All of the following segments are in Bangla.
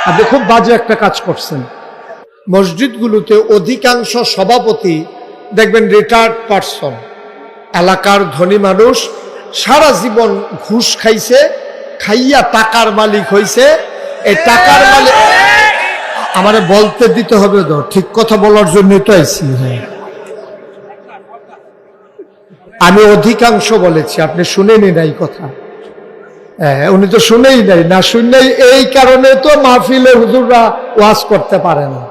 আপনি খুব বাজে একটা কাজ করছেন। মসজিদগুলোতে অধিকাংশ সভাপতি দেখবেন রিটায়ার্ড পারসন, এলাকার ধনী মানুষ, সারা জীবন ঘুষ খাইছে, খাইয়া টাকার মালিক হইছে। এই টাকার মালিক আমারে বলতে দিতে হবে তো, ঠিক কথা বলার জন্য তো আইছি। হ্যাঁ, আমি অধিকাংশ বলেছি, আপনি শুনেনি নাই কথা। হ্যাঁ, উনি তো শুনেই নাই, না শুনলেই এই কারণে তো মাহফিলে হুজুররা ওয়াজ করতে পারে না।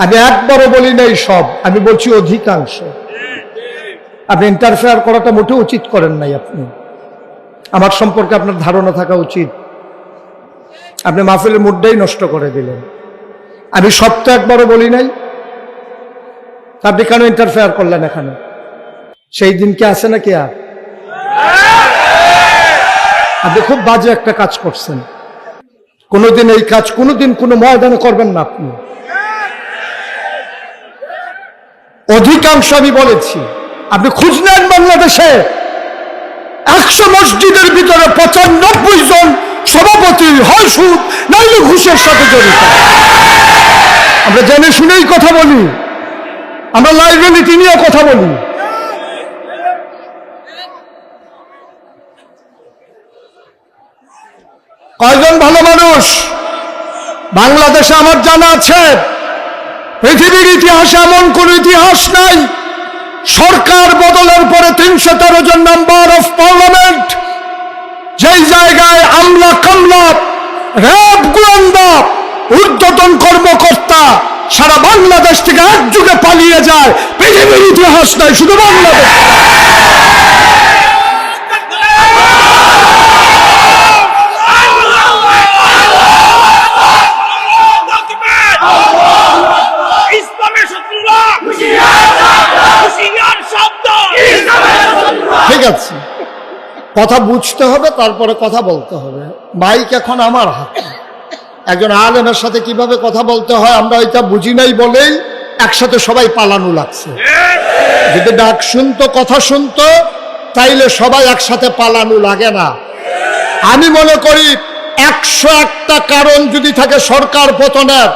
আমি একবারও বলি নাই সব, আমি বলছি অধিকাংশ। আপনি ইন্টারফেয়ার করাটা মোটেও উচিত করেন নাই। আপনি আমার সম্পর্কে আপনার ধারণা থাকা উচিত। আপনি মাহফিলের মুডটাই নষ্ট করে দিলেন। আমি সব তো একবারও বলি নাই, আপনি কেন ইন্টারফেয়ার করলেন এখানে? সেই দিন কি আছে নাকি? আর আপনি খুব বাজে একটা কাজ করছেন। কোনোদিন এই কাজ কোনোদিন কোনো ময়দানে করবেন না আপনি। অধিকাংশ আমি বলেছি, আপনি খুঁজ নেন বাংলাদেশে 100 মসজিদের ভিতরে 95 জন সভাপতি হয় সুদ নাইলে ঘুষের সাথে জড়িত। আমরা জেনে শুনেই কথা বলি, আমরা লাইবিলিটি নিয়ে কথা বলি। কয়জন ভালো মানুষ বাংলাদেশে আমার জানা আছে? পৃথিবীর ইতিহাসে এমন কোন ইতিহাস নাই সরকার বদলের পরে 313 জন মেম্বার অফ পার্লামেন্ট, যেই জায়গায় আমলা কামলা র্যাব গোয়েন্দা ঊর্ধ্বতন কর্মকর্তা সারা বাংলাদেশ থেকে একযুগে পালিয়ে যায়, পৃথিবীর ইতিহাস নাই, শুধু বাংলাদেশ। ঠিক আছে, কথা বুঝতে হবে, তারপরে কথা বলতে হবে। মাইক এখন আমার হাতে। একজন আলেমের সাথে কিভাবে কথা বলতে হয় আমরা এটা বুঝি নাই বলেই একসাথে সবাই পালানো লাগছে। যদি ডাক শুনতো, কথা শুনতো, তাইলে সবাই একসাথে পালানো লাগে না। আমি মনে করি 101টা কারণ যদি থাকে সরকার পতনের,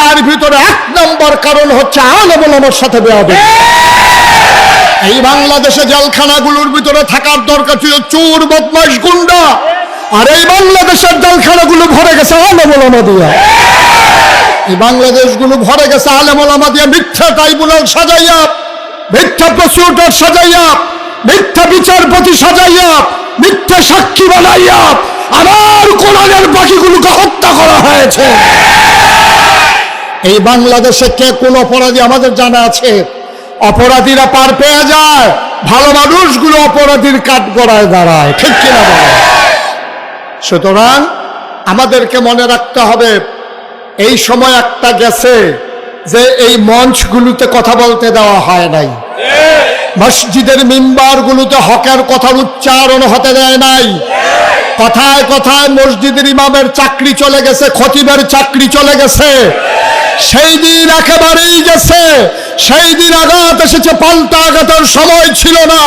এর ভিতরে 1 নম্বর কারণ হচ্ছে আলেম ওলামার সাথে বেয়াদবি। এই বাংলাদেশে জেলখানাগুলোর ভিতরে থাকার দরকার ছিল চোর, বদমাশ, গুন্ডা, আর এই বাংলাদেশের জেলখানাগুলো ভরে গেছে আলেম ওলামা দিয়া। এই বাংলাদেশগুলো ভরে গেছে আলেম ওলামা দিয়া, মিথ্যা ট্রাইব্যুনাল সাজাইয়া, মিথ্যা প্রসিকিউটর সাজাইয়া, মিথ্যা বিচারপতি সাজাইয়া, মিথ্যা সাক্ষী বানাইয়া আমার কোরআনের বাকিগুলোকে হত্যা করা হয়েছে। এই বাংলাদেশে কে কোন অপরাধী আমাদের জানা আছে? অপরাধীরা পার পেয়ে যায়, ভালো মানুষগুলো অপরাধীর কাঠগড়ায় দাঁড়ায়, ঠিক কিনা বলে? সুতরাং আমাদেরকে মনে রাখতে হবে, এই সময় একটা গেছে যে এই মঞ্চগুলোতে কথা বলতে দেওয়া হয় নাই, মসজিদের মিম্বারগুলোতে হকের কথার উচ্চারণ হতে দেয় নাই। কথায় কথায় মসজিদের ইমামের চাকরি চলে গেছে, খতিবের চাকরি চলে গেছে। সেই দিন একেবারেই গেছে। সেই দিন আঘাত এসেছে, পাল্টা আঘাতের সময় ছিল না।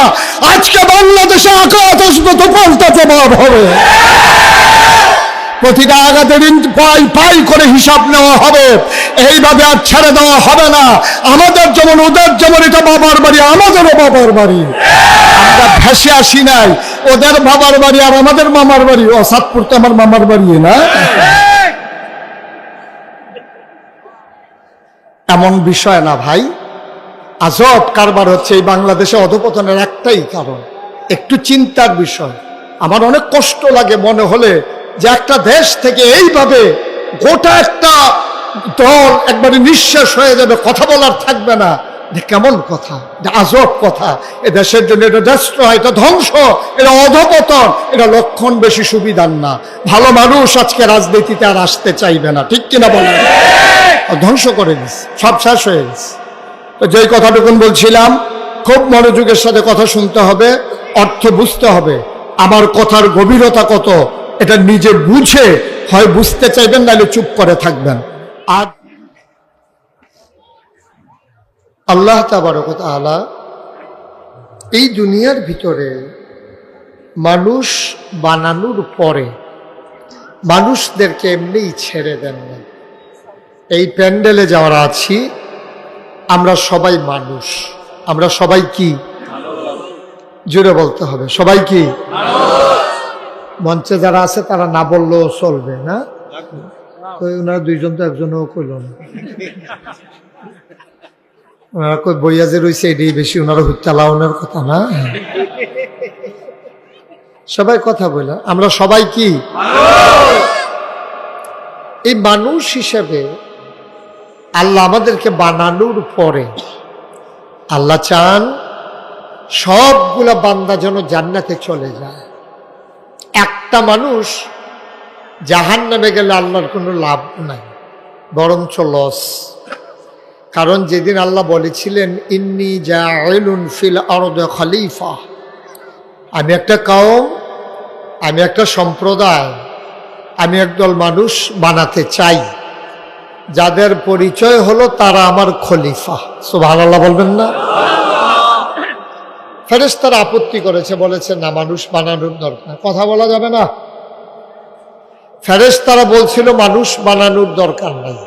আজকে বাংলাদেশে আঘাত আসবে তো পাল্টা জবাব হবে। প্রতিটা আঘাতের পাই করে হিসাব নেওয়া হবে। এইভাবে আর ছেড়ে দেওয়া হবে না। আমাদের যেমন ওদের যেমন এটা বাবার বাড়ি, আমাদেরও বাবার বাড়ি। আমরা ভেসে আসি নাই, ওদের বাবার বাড়ি আর আমাদের মামার বাড়ি। ও সাতপুর তো আমার মামার বাড়ি না? এমন বিষয় না ভাই, আজব কারবার হচ্ছে এই বাংলাদেশে। অধপতনের একটাই কারণ, একটু চিন্তার বিষয়। আমার অনেক কষ্ট লাগে মনে হলে যে একটা দেশ থেকে এইভাবে গোটা একটা দল একবারে নিঃশেষ হয়ে যাবে, কথা বলার থাকবে না। কেমন কথা, আজব কথা। এ দেশের জন্য এটা দেশদ্রোহ, এটা ধ্বংস, এটা অধপতন, এটা লক্ষণ বেশি সুবিধার না। ভালো মানুষ আজকে রাজনীতিতে আর আসতে চাইবে না, ঠিক কিনা বলেন? ধ্বংস করে দিচ্ছে, সব শেষ হয়ে গেছে। তো যেই কথাটুকুন বলছিলাম, খুব মনোযোগের সাথে কথা শুনতে হবে, অর্থ বুঝতে হবে। আমার কথার গভীরতা কত এটা নিজে বুঝে হয় বুঝতে চাইবেন, নাহলে চুপ করে থাকবেন। আর আল্লাহ তাবারক ওয়া তাআলা এই দুনিয়ার ভিতরে মানুষ বানানোর পরে মানুষদেরকে এমনিই ছেড়ে দেন না। এই প্যান্ডেলে যারা আছি আমরা সবাই মানুষ। আমরা সবাই কি? জোরে বলতে হবে, সবাই কি? মঞ্চে যারা আছে তারা না বললেও চলবে না? ওনারা দুইজন তো একজনও কইল না। ওনারা কই বইয়া যে রয়েছে এটাই বেশি, ওনারা চালানোর কথা না। সবাই কথা বলে, আমরা সবাই কি? এই মানুষ হিসেবে আল্লাহ আমাদেরকে বানানোর পরে আল্লাহ চান সবগুলা বান্দা যেন জান্নাতে চলে যায়। একটা মানুষ জাহান্নামে গেলে আল্লাহর কোনো লাভ নাই, বরঞ্চ লস। কারণ যেদিন আল্লাহ বলেছিলেন ইন্নী জাইলুন ফিল আরদি খলিফা, আমি একটা কওম, আমি একটা সম্প্রদায়, আমি একদল মানুষ বানাতে চাই যাদের পরিচয় হলো তারা আমার খলিফা। সুবহানাল্লাহ বলবেন না? ফেরেশতারা আপত্তি করেছে, বলেছে না, মানুষ বানানোর দরকার, কথা বলা যাবে না। ফেরেশতারা বলছিল মানুষ বানানোর দরকার নাই,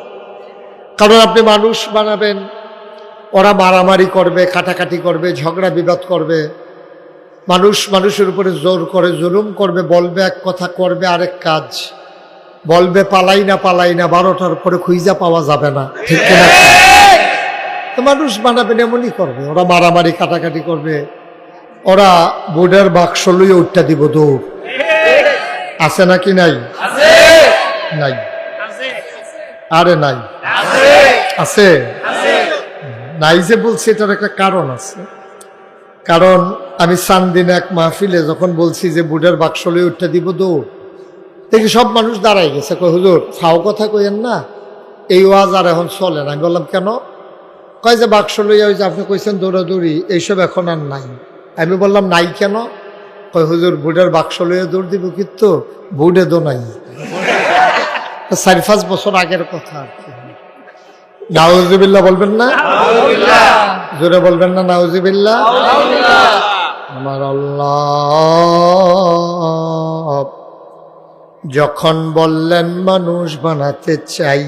কারণ আপনি মানুষ বানাবেন, ওরা মারামারি করবে, কাটাকাটি করবে, ঝগড়া বিবাদ করবে, মানুষ মানুষের উপরে জোর করে জুলুম করবে, বলবে এক কথা করবে আরেক কাজ, বলবে পালাই না 12টার পরে খুঁজা পাওয়া যাবে না, ঠিক কিনা? মানুষ বানাবেন এমনই করবে, ওরা মারামারি কাটাকাটি করবে, ওরা বোর্ডের বাক্স লইয়ে উঠটা দিব দৌড়। আছে নাকি নাই? নাই? আরে নাই, আছে। নাই যে বলছি এটার একটা কারণ আছে। কারণ আমি সানদিনে এক মাহফিলে যখন বলছি যে বুডের বাক্স লইয়ে উঠতে দিব দৌড়, দেখি সব মানুষ দাঁড়াই গেছে, কই হুজুর ফাও কথা কইেন না, এই ওয়াজ আর এখন চলে না। আমি বললাম কেন? কয় যে বাক্স লইয়া ওই যে আপনি কইছেন দৌড়াদৌড়ি এইসব এখন আর নাই। আমি বললাম নাই কেন? কয় হুজুর বুডের বাক্স লইয়া দৌড় দিব, কিন্তু বুডে দো নাই। 4-5 বছর আগের কথা আর কি। নাউজুবিল্লাহ বলবেন না? জোরে বলবেন না নাউজুবিল্লাহ? আমার আল্লাহ যখন বললেন মানুষ বানাতে চাই,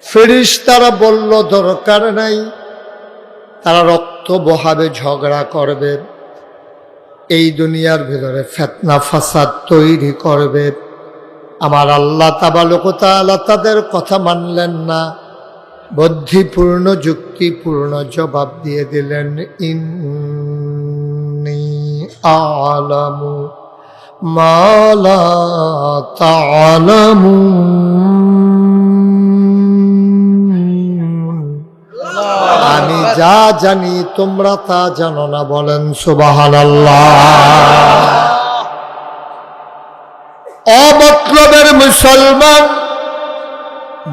ফেরেশতারা বলল দরকার নাই, তারা রক্ত বহাবে, ঝগড়া করবে, এই দুনিয়ার ভিতরে ফিতনা ফাসাদ তৈরি করবে। আমার আল্লাহ তাবারক ওয়া তাআলা তাদের কথা মানলেন না, বুদ্ধিপূর্ণ যুক্তিপূর্ণ জবাব দিয়ে দিলেন ইন্নী আ'লামু মা লা তা'লামুন, আমি যা জানি তোমরা তা জানো না। বলেন সুবহানাল্লাহ। অমতলবের মুসলমান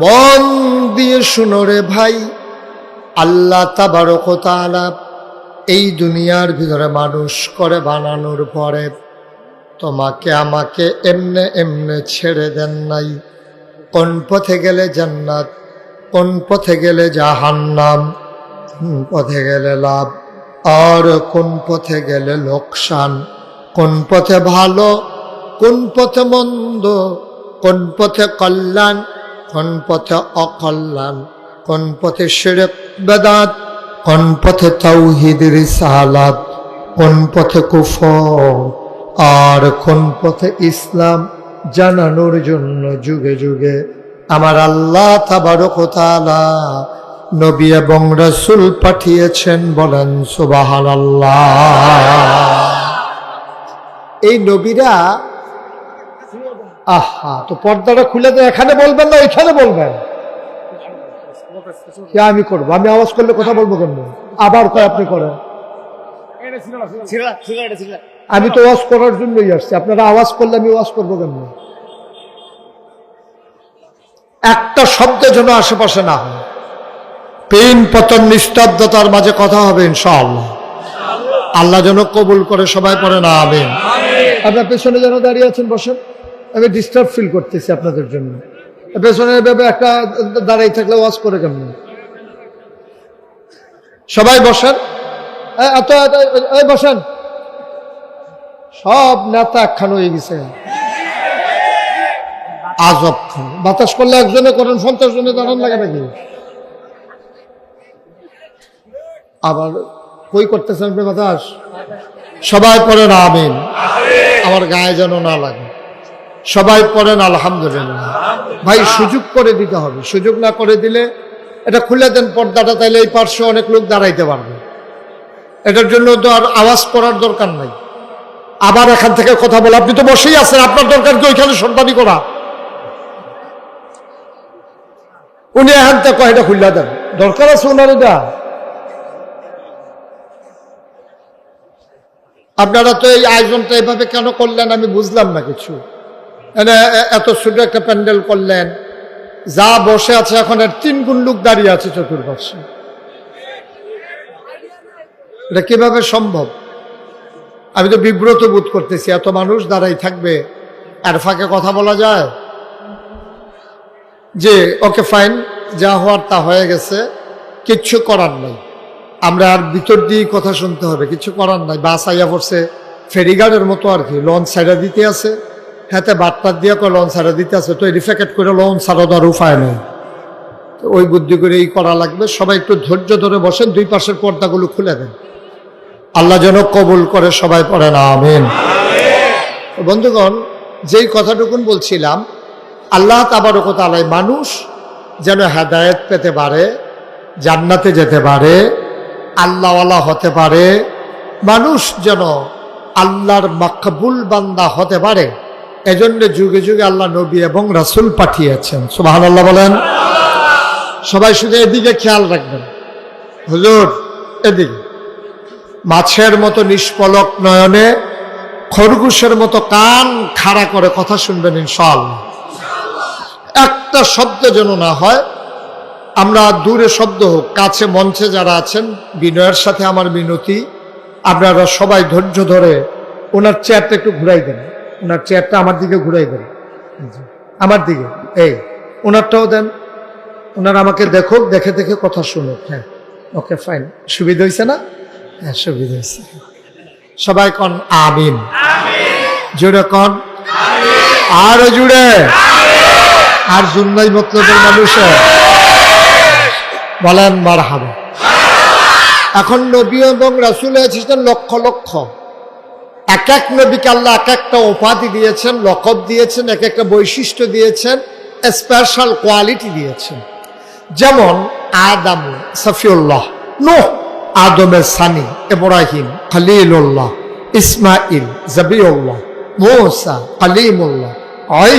মন দিয়ে শুনো রে ভাই, আল্লাহ তাবারক ওয়া তাআলা এই দুনিয়ার ভিতরে মানুষ করে বানানোর পরে তোমাকে আমাকে এমনে এমনে ছেড়ে দেন নাই। কোন পথে গেলে জান্নাত, কোন পথে গেলে জাহান্নাম, কোন পথে গেলে লাভ আর কোন পথে গেলে লোকসান, কোন পথে ভালো, কোন পথে মন্দ, কোন পথে কল্যাণ, কোন পথে অকল্যাণ, কোন পথে শিরক বেদাত, কোন পথে তাওহীদ রিসালাত, কোন পথে কুফর আর কোন পথে ইসলাম জানানোর জন্য যুগে যুগে আমার আল্লাহ তাবারক ওয়া তাআলা নবী এবং রাসূল পাঠিয়েছেন। বলেন সুবহানাল্লাহ। এই নবীরা আহা, তো পর্দাটা খুলে তো এখানে বলবেন না ওইখানে বলবেন? কে আমি করবো? আমি আওয়াজ করলে কথা বলবো কেন? আবার কয় আপনি করেন। আমি তো ওয়াজ করার জন্যই আসছি, আপনারা আওয়াজ করলে আমি ওয়াজ করবো কেন? একটা শব্দ যেন আশেপাশে না হয়, পেন পতন নিস্তব্ধতার মাঝে কথা হবে ইনশাআল্লাহ। আল্লাহ যেন কবুল করে, সবাই পড়ে না আমিন। আপনার পেছনে যেন দাঁড়িয়ে আছেন, বসেন, আমি ডিস্টার্ব ফিল করতেছি আপনাদের জন্য। পেছনে এভাবে একটা দাঁড়াই থাকলে ওয়াজ করে কেমন? সবাই বসেন, বসেন। সব নেতা একখান হয়ে গেছে, আজব খান। বাতাস করলে একজনে করেন, 50 জনে দাঁড়ান লাগে নাকি? আবার কই করতেছেন আপনি বাতাস? সবাই পড়েন আমিন, আমার গায়ে যেন না লাগে। সবাই পড়েন আলহামদুলিল্লাহ। ভাই সুযোগ করে দিতে হবে, সুযোগ না করে দিলে, এটা খুলে দেন পর্দাটা, তাইলে এই পার্শ্বে অনেক লোক দাঁড়াইতে পারবে। এটার জন্য তো আর আওয়াজ করার দরকার নাই। আবার এখান থেকে কথা বলে, আপনি তো বসেই আছেন, আপনার দরকার কি ওইখানে সন্তানি করা? উনি এখান থেকে এটা খুলে দেন, দরকার আছে ওনার এটা। আপনারা তো এই আয়োজনটা এভাবে কেন করলেন আমি বুঝলাম না কিছু। এত ছোট একটা প্যান্ডেল করলেন, যা বসে আছে এখন এর 3 গুণ লোক দাঁড়িয়ে আছে চতুর্পাশে। এটা কিভাবে সম্ভব? আমি তো বিব্রত বোধ করতেছি, এত মানুষ দাঁড়াই থাকবে, আর ফাঁকে কথা বলা যায়? যে ওকে ফাইন, যা হওয়ার তা হয়ে গেছে, কিচ্ছু করার নাই, আমরা আর ভিতর দিয়ে কথা শুনতে হবে, কিছু করার নাই। বাস আইয়া পড়ছে ফেরিঘাটের মতো আর কি, লঞ্চ সাইডা দিতে আছে, হাতে বাটপাত দিয়ে লঞ্চ সাইডা দিতে আছে, তো রিফ্যাকেট করে লঞ্চ ছাড়া দেওয়ার উপায় নেই। ওই বুদ্ধি করে এই করা লাগবে। সবাই একটু ধৈর্য ধরে বসেন, 2 পাশের পর্দাগুলো খুলে দেন, আল্লাহ যেন কবুল করে। সবাই পড়েন আমিন। বন্ধুগণ, যেই কথাটুকুন বলছিলাম, আল্লাহ তাবারক ওয়া তাআলা মানুষ যেন হেদায়েত পেতে পারে, জান্নাতে যেতে পারে, আল্লাহওয়ালা হতে পারে, মানুষ যেন আল্লাহর মাকবুল বান্দা হতে পারে, এজন্য যুগে যুগে আল্লাহ নবী এবং রাসূল পাঠিয়েছেন। সুবহানাল্লাহ বলেন। সবাই শুধু এদিকে খেয়াল রাখবেন, হুজুর এদিকে। মাছের মতো নিষ্পলক নয়নে, খরগোশের মতো কান খাড়া করে কথা শুনবেন ইনশাআল্লাহ। একটা শব্দ যেন না হয়, আমরা দূরে শব্দ হোক, কাছে মঞ্চে যারা আছেন, বিনয়ের সাথে আমার মিনতি, আপনারা সবাই ধৈর্য ধরে ওনার চেয়ারটা একটু ঘুরাই দেন, ওনার চেয়ারটা আমার দিকে ঘুরাই দেন, আমার দিকে, এই ওনারটাও দেন। ওনার আমাকে দেখুক, দেখে দেখে কথা শুনুক। হ্যাঁ, ওকে ফাইন। সুবিধা হয়েছে না? হ্যাঁ, সুবিধা হয়েছে। সবাই কন আমিন, জোরে কন আরো জুড়ে, আর জুন্নাই মতলবের মানুষের বলেন মারহাবা। এখন নবী এবং রাসূল এসেছেন লক্ষ লক্ষ, এক এক নবীকে আল্লাহ এক একটা উপাধি দিয়েছেন, লকব দিয়েছেন, এক একটা বৈশিষ্ট্য দিয়েছেন, স্পেশাল কোয়ালিটি দিয়েছেন। যেমন আদম সফিউল্লাহ, নূহ আদমের সানি, ইব্রাহিম খলিলুল্লাহ, ইসমাইল জবিউল্লাহ, মূসা কালিমুল্লাহ,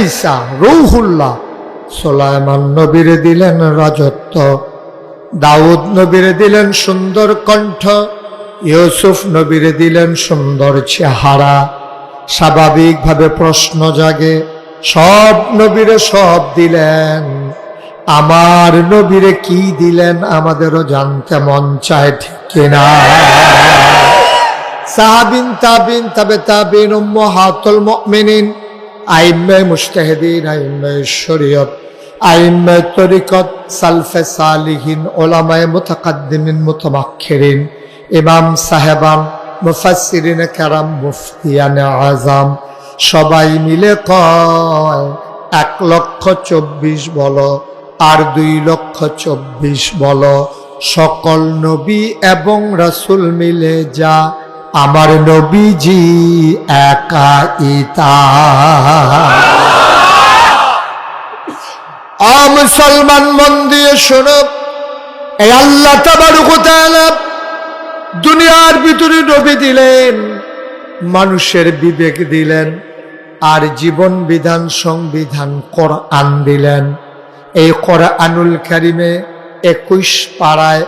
ঈসা রূহুল্লাহ, সুলাইমান নবীরে দিলেন রাজত্ব, দাউদ নবীরে দিলেন সুন্দর কণ্ঠ, ইউসুফ নবীরে দিলেন সুন্দর চেহারা। স্বাভাবিকভাবে প্রশ্ন জাগে, সব নবীরে সব দিলেন, আমার নবীরে কি দিলেন আমাদেরও জানতে মন চায়, ঠিক কিনা? সাহাবিন, তাবিন, তাবে তাবিন, উম্মাহাতুল মুমিনিন, আইম্মায়ে মুজতাহিদিন, আইম্মায়ে শরীয়ত, আইম্মায়ে তরিকত, সালফে সালিহিন, উলামায়ে মুতাকাদ্দিমিন, মুতামাক্খিরিন, ইমাম সাহেবান, মুফাসসিরিন কেরাম, মুফতিয়ানে আযম, সবাই মিলে কয় 1,24,000 বলো আর 2,24,000 বলো, সকল নবী এবং রাসূল মিলে যা আমার নবীজি একাইতা। মুসলমান মন দিয়ে শোনো, এই আল্লাহ তাবারক ওয়া তাআলা দুনিয়ার ভিতরে নবী দিলেন, মানুষের বিবেক দিলেন, আর জীবন বিধান সংবিধান কোরআন দিলেন। এই কোরআনুল কারীমে 21 পারায়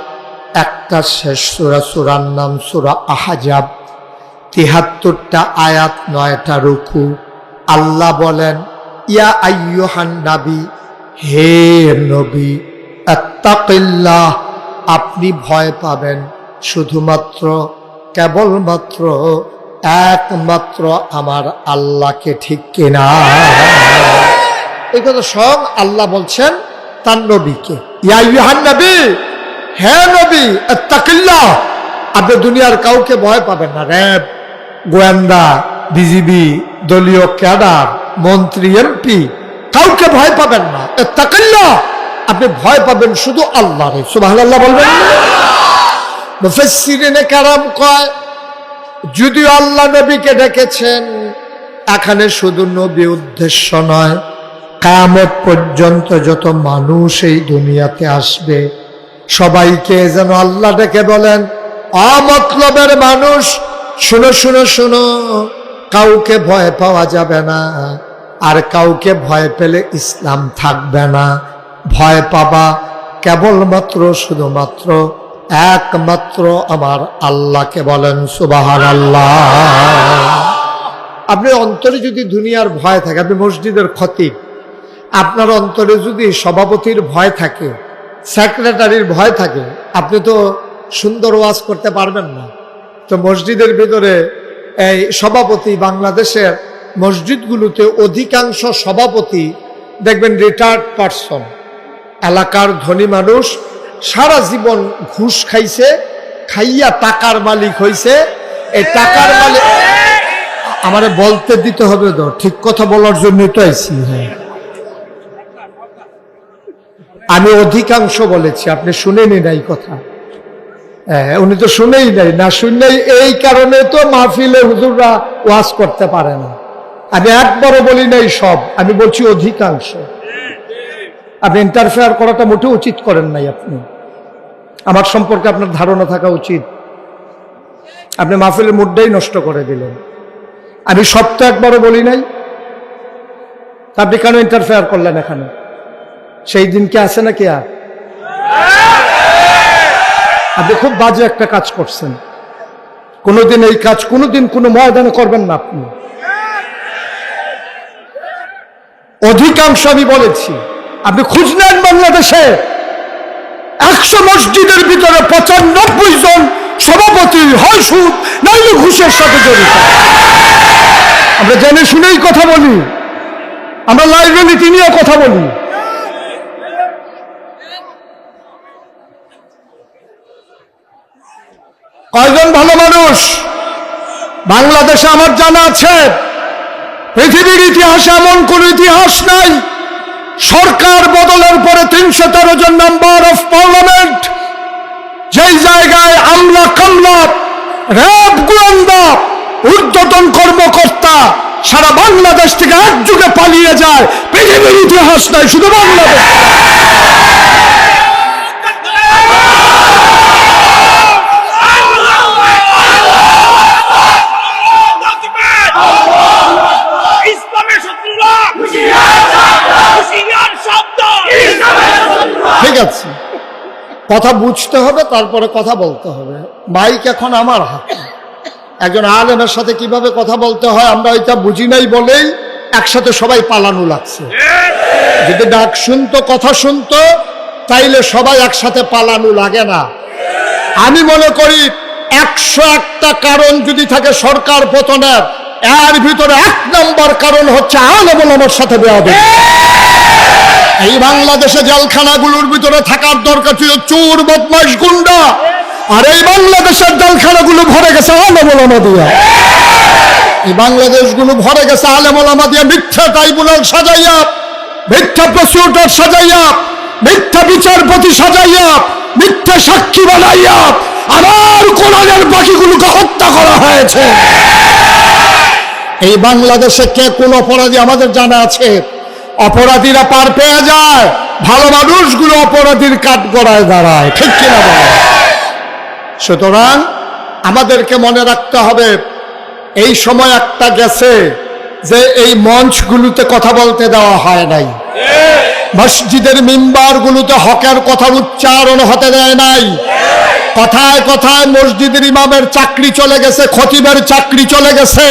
একটা শেষ সূরা, সূরার নাম সূরা আহজাব, 73টা আয়াত, 9টা রুকু। আল্লাহ বলেন, ইয়া আইয়ুহান নবী, হে নবী, আত্তাকিল্লাহ, আপনি ভয় পাবেন শুধুমাত্র, কেবলমাত্র, একমাত্র আমার আল্লাহকে, ঠিক কিনা? এই কথা সব আল্লাহ বলছেন তার নবীকে। ইয়া আইয়ুহান নবী, হে নবী, আত্তাকিল্লাহ, আপনি দুনিয়ার কাউকে ভয় পাবেন না। র্যাব, গোয়েন্দা, বিজিবি, দলীয় ক্যাডার, মন্ত্রী, এমপি, কাউকে ভয় পাবেন না, ইত্তাকিল্লাহ, আপনি ভয় পাবেন শুধু আল্লাহরে। সুবহানাল্লাহ বলবেন না? মুফাসসিরিনে কেরাম কয়, যদিও আল্লাহ নবীকে ডেকেছেন, এখানে শুধু নবী উদ্দেশ্য নয়, কিয়ামত পর্যন্ত যত মানুষ এই দুনিয়াতে আসবে সবাইকে যেন আল্লাহ ডেকে বলেন, অমতলবের মানুষ শুনো শুনো শুনো, কাউকে ভয় পাওয়া যাবে না, আর কাউকে ভয় পেলে ইসলাম থাকবে না। ভয় পাবা কেবলমাত্র শুধুমাত্র একমাত্র আমার আল্লাহকে। বলেন সুবহানাল্লাহ। আপনি অন্তরে যদি দুনিয়ার ভয় থাকে, আপনি মসজিদের খতিব, আপনার অন্তরে যদি সভাপতির ভয় থাকে, সেক্রেটারির ভয় থাকে, আপনি তো সুন্দর ওয়াজ করতে পারবেন না। তো মসজিদের ভিতরে এই সভাপতি, বাংলাদেশের মসজিদগুলোতে অধিকাংশ সভাপতি দেখবেন রিটায়ার্ড পারসন, এলাকার ধনী মানুষ, সারা জীবন ঘুষ খাইছে, খাইয়া টাকার মালিক হইছে। এই টাকার মালিক আমারে বলতে দিতে হবে তো, ঠিক কথা বলার জন্যই তো আইছি। হ্যাঁ, আমি অধিকাংশ বলেছি, আপনি শুনেনি নাই কথা। হ্যাঁ, উনি তো শুনেই নাই, না শুনলেই এই কারণে তো মাহফিলে হুজুররা ওয়াজ করতে পারে না। আমি একবারও বলি নাই সব, আমি বলছি অধিকাংশ। আপনি ইন্টারফেয়ার করাটা মোটেও উচিত করেন নাই। আপনি আমার সম্পর্কে আপনার ধারণা থাকা উচিত। আপনি মাহফিলের মুডটাই নষ্ট করে দিলেন। আমি সব তো একবারও বলি নাই, আপনি কেন ইন্টারফেয়ার করলেন এখানে? সেই দিন কি আছে নাকি? আর আপনি খুব বাজে একটা কাজ করছেন। কোনোদিন এই কাজ কোনোদিন কোনো ময়দানে করবেন না আপনি। অধিকাংশ আমি বলেছি, আপনি খুঁজ নেন বাংলাদেশে 100 মসজিদের ভিতরে 95 জন সভাপতি হয় সুদ নাইলে ঘুষের সাথে জড়িত। আমরা জেনে শুনেই কথা বলি, আমরা লাইবিলিটি নিয়ে কথা বলি। কয়জন ভালো মানুষ বাংলাদেশে আমার জানা আছে? পৃথিবীর ইতিহাসে এমন কোন ইতিহাস নাই সরকার বদলের পরে 313 জন মেম্বার অফ পার্লামেন্ট, যেই জায়গায় আমলা কামলা, র্যাব, গোয়েন্দা, ঊর্ধ্বতন কর্মকর্তা সারা বাংলাদেশ থেকে একযুগে পালিয়ে যায়, পৃথিবীর ইতিহাস নাই, শুধু বাংলাদেশ। ঠিক আছে, কথা বুঝতে হবে, তারপরে কথা বলতে হবে। মাইক এখন আমার হাতে। একজন আলেমের সাথে কিভাবে কথা বলতে হয় আমরা ওইটা বুঝি নাই বলেই একসাথে সবাই পালানো লাগছে। যদি ডাক শুনতো, কথা শুনতো, তাইলে সবাই একসাথে পালানো লাগে না। আমি মনে করি 101টা কারণ যদি থাকে সরকার পতনের, এর ভিতরে 1 নম্বর কারণ হচ্ছে আলেম ওলামার সাথে বেয়াদবি। এই বাংলাদেশে জেলখানাগুলোর ভিতরে থাকার দরকার ছিল চোর, বদমাশ, গুন্ডা, আর এই বাংলাদেশের জেলখানাগুলো ভরে গেছে আলেম ওলামা দিয়া। এই বাংলাদেশগুলো ভরে গেছে আলেম ওলামা দিয়া, মিথ্যা ট্রাইব্যুনাল সাজাইয়া, মিথ্যা প্রসিকিউটর সাজাইয়া, মিথ্যা বিচারপতি সাজাইয়া, মিথ্যা সাক্ষী বানাইয়া আবার কোরআনের বাকিগুলোকে হত্যা করা হয়েছে। এই বাংলাদেশে কে কোন অপরাধী আমাদের জানা আছে? অপরাধীরা পার পেয়ে যায়, ভালো মানুষগুলো অপরাধীর কাঠগড়ায় দাঁড়ায়। ঠিক কিনা বলে? সুতরাং আমাদেরকে মনে রাখতে হবে, এই সময় একটা গেছে যে এই মঞ্চগুলোতে কথা বলতে দেওয়া হয় নাই, মসজিদের মিম্বারগুলোতে হকের কথার উচ্চারণ হতে দেয় নাই। কথায় কথায় মসজিদের ইমামের চাকরি চলে গেছে, খতিবের চাকরি চলে গেছে।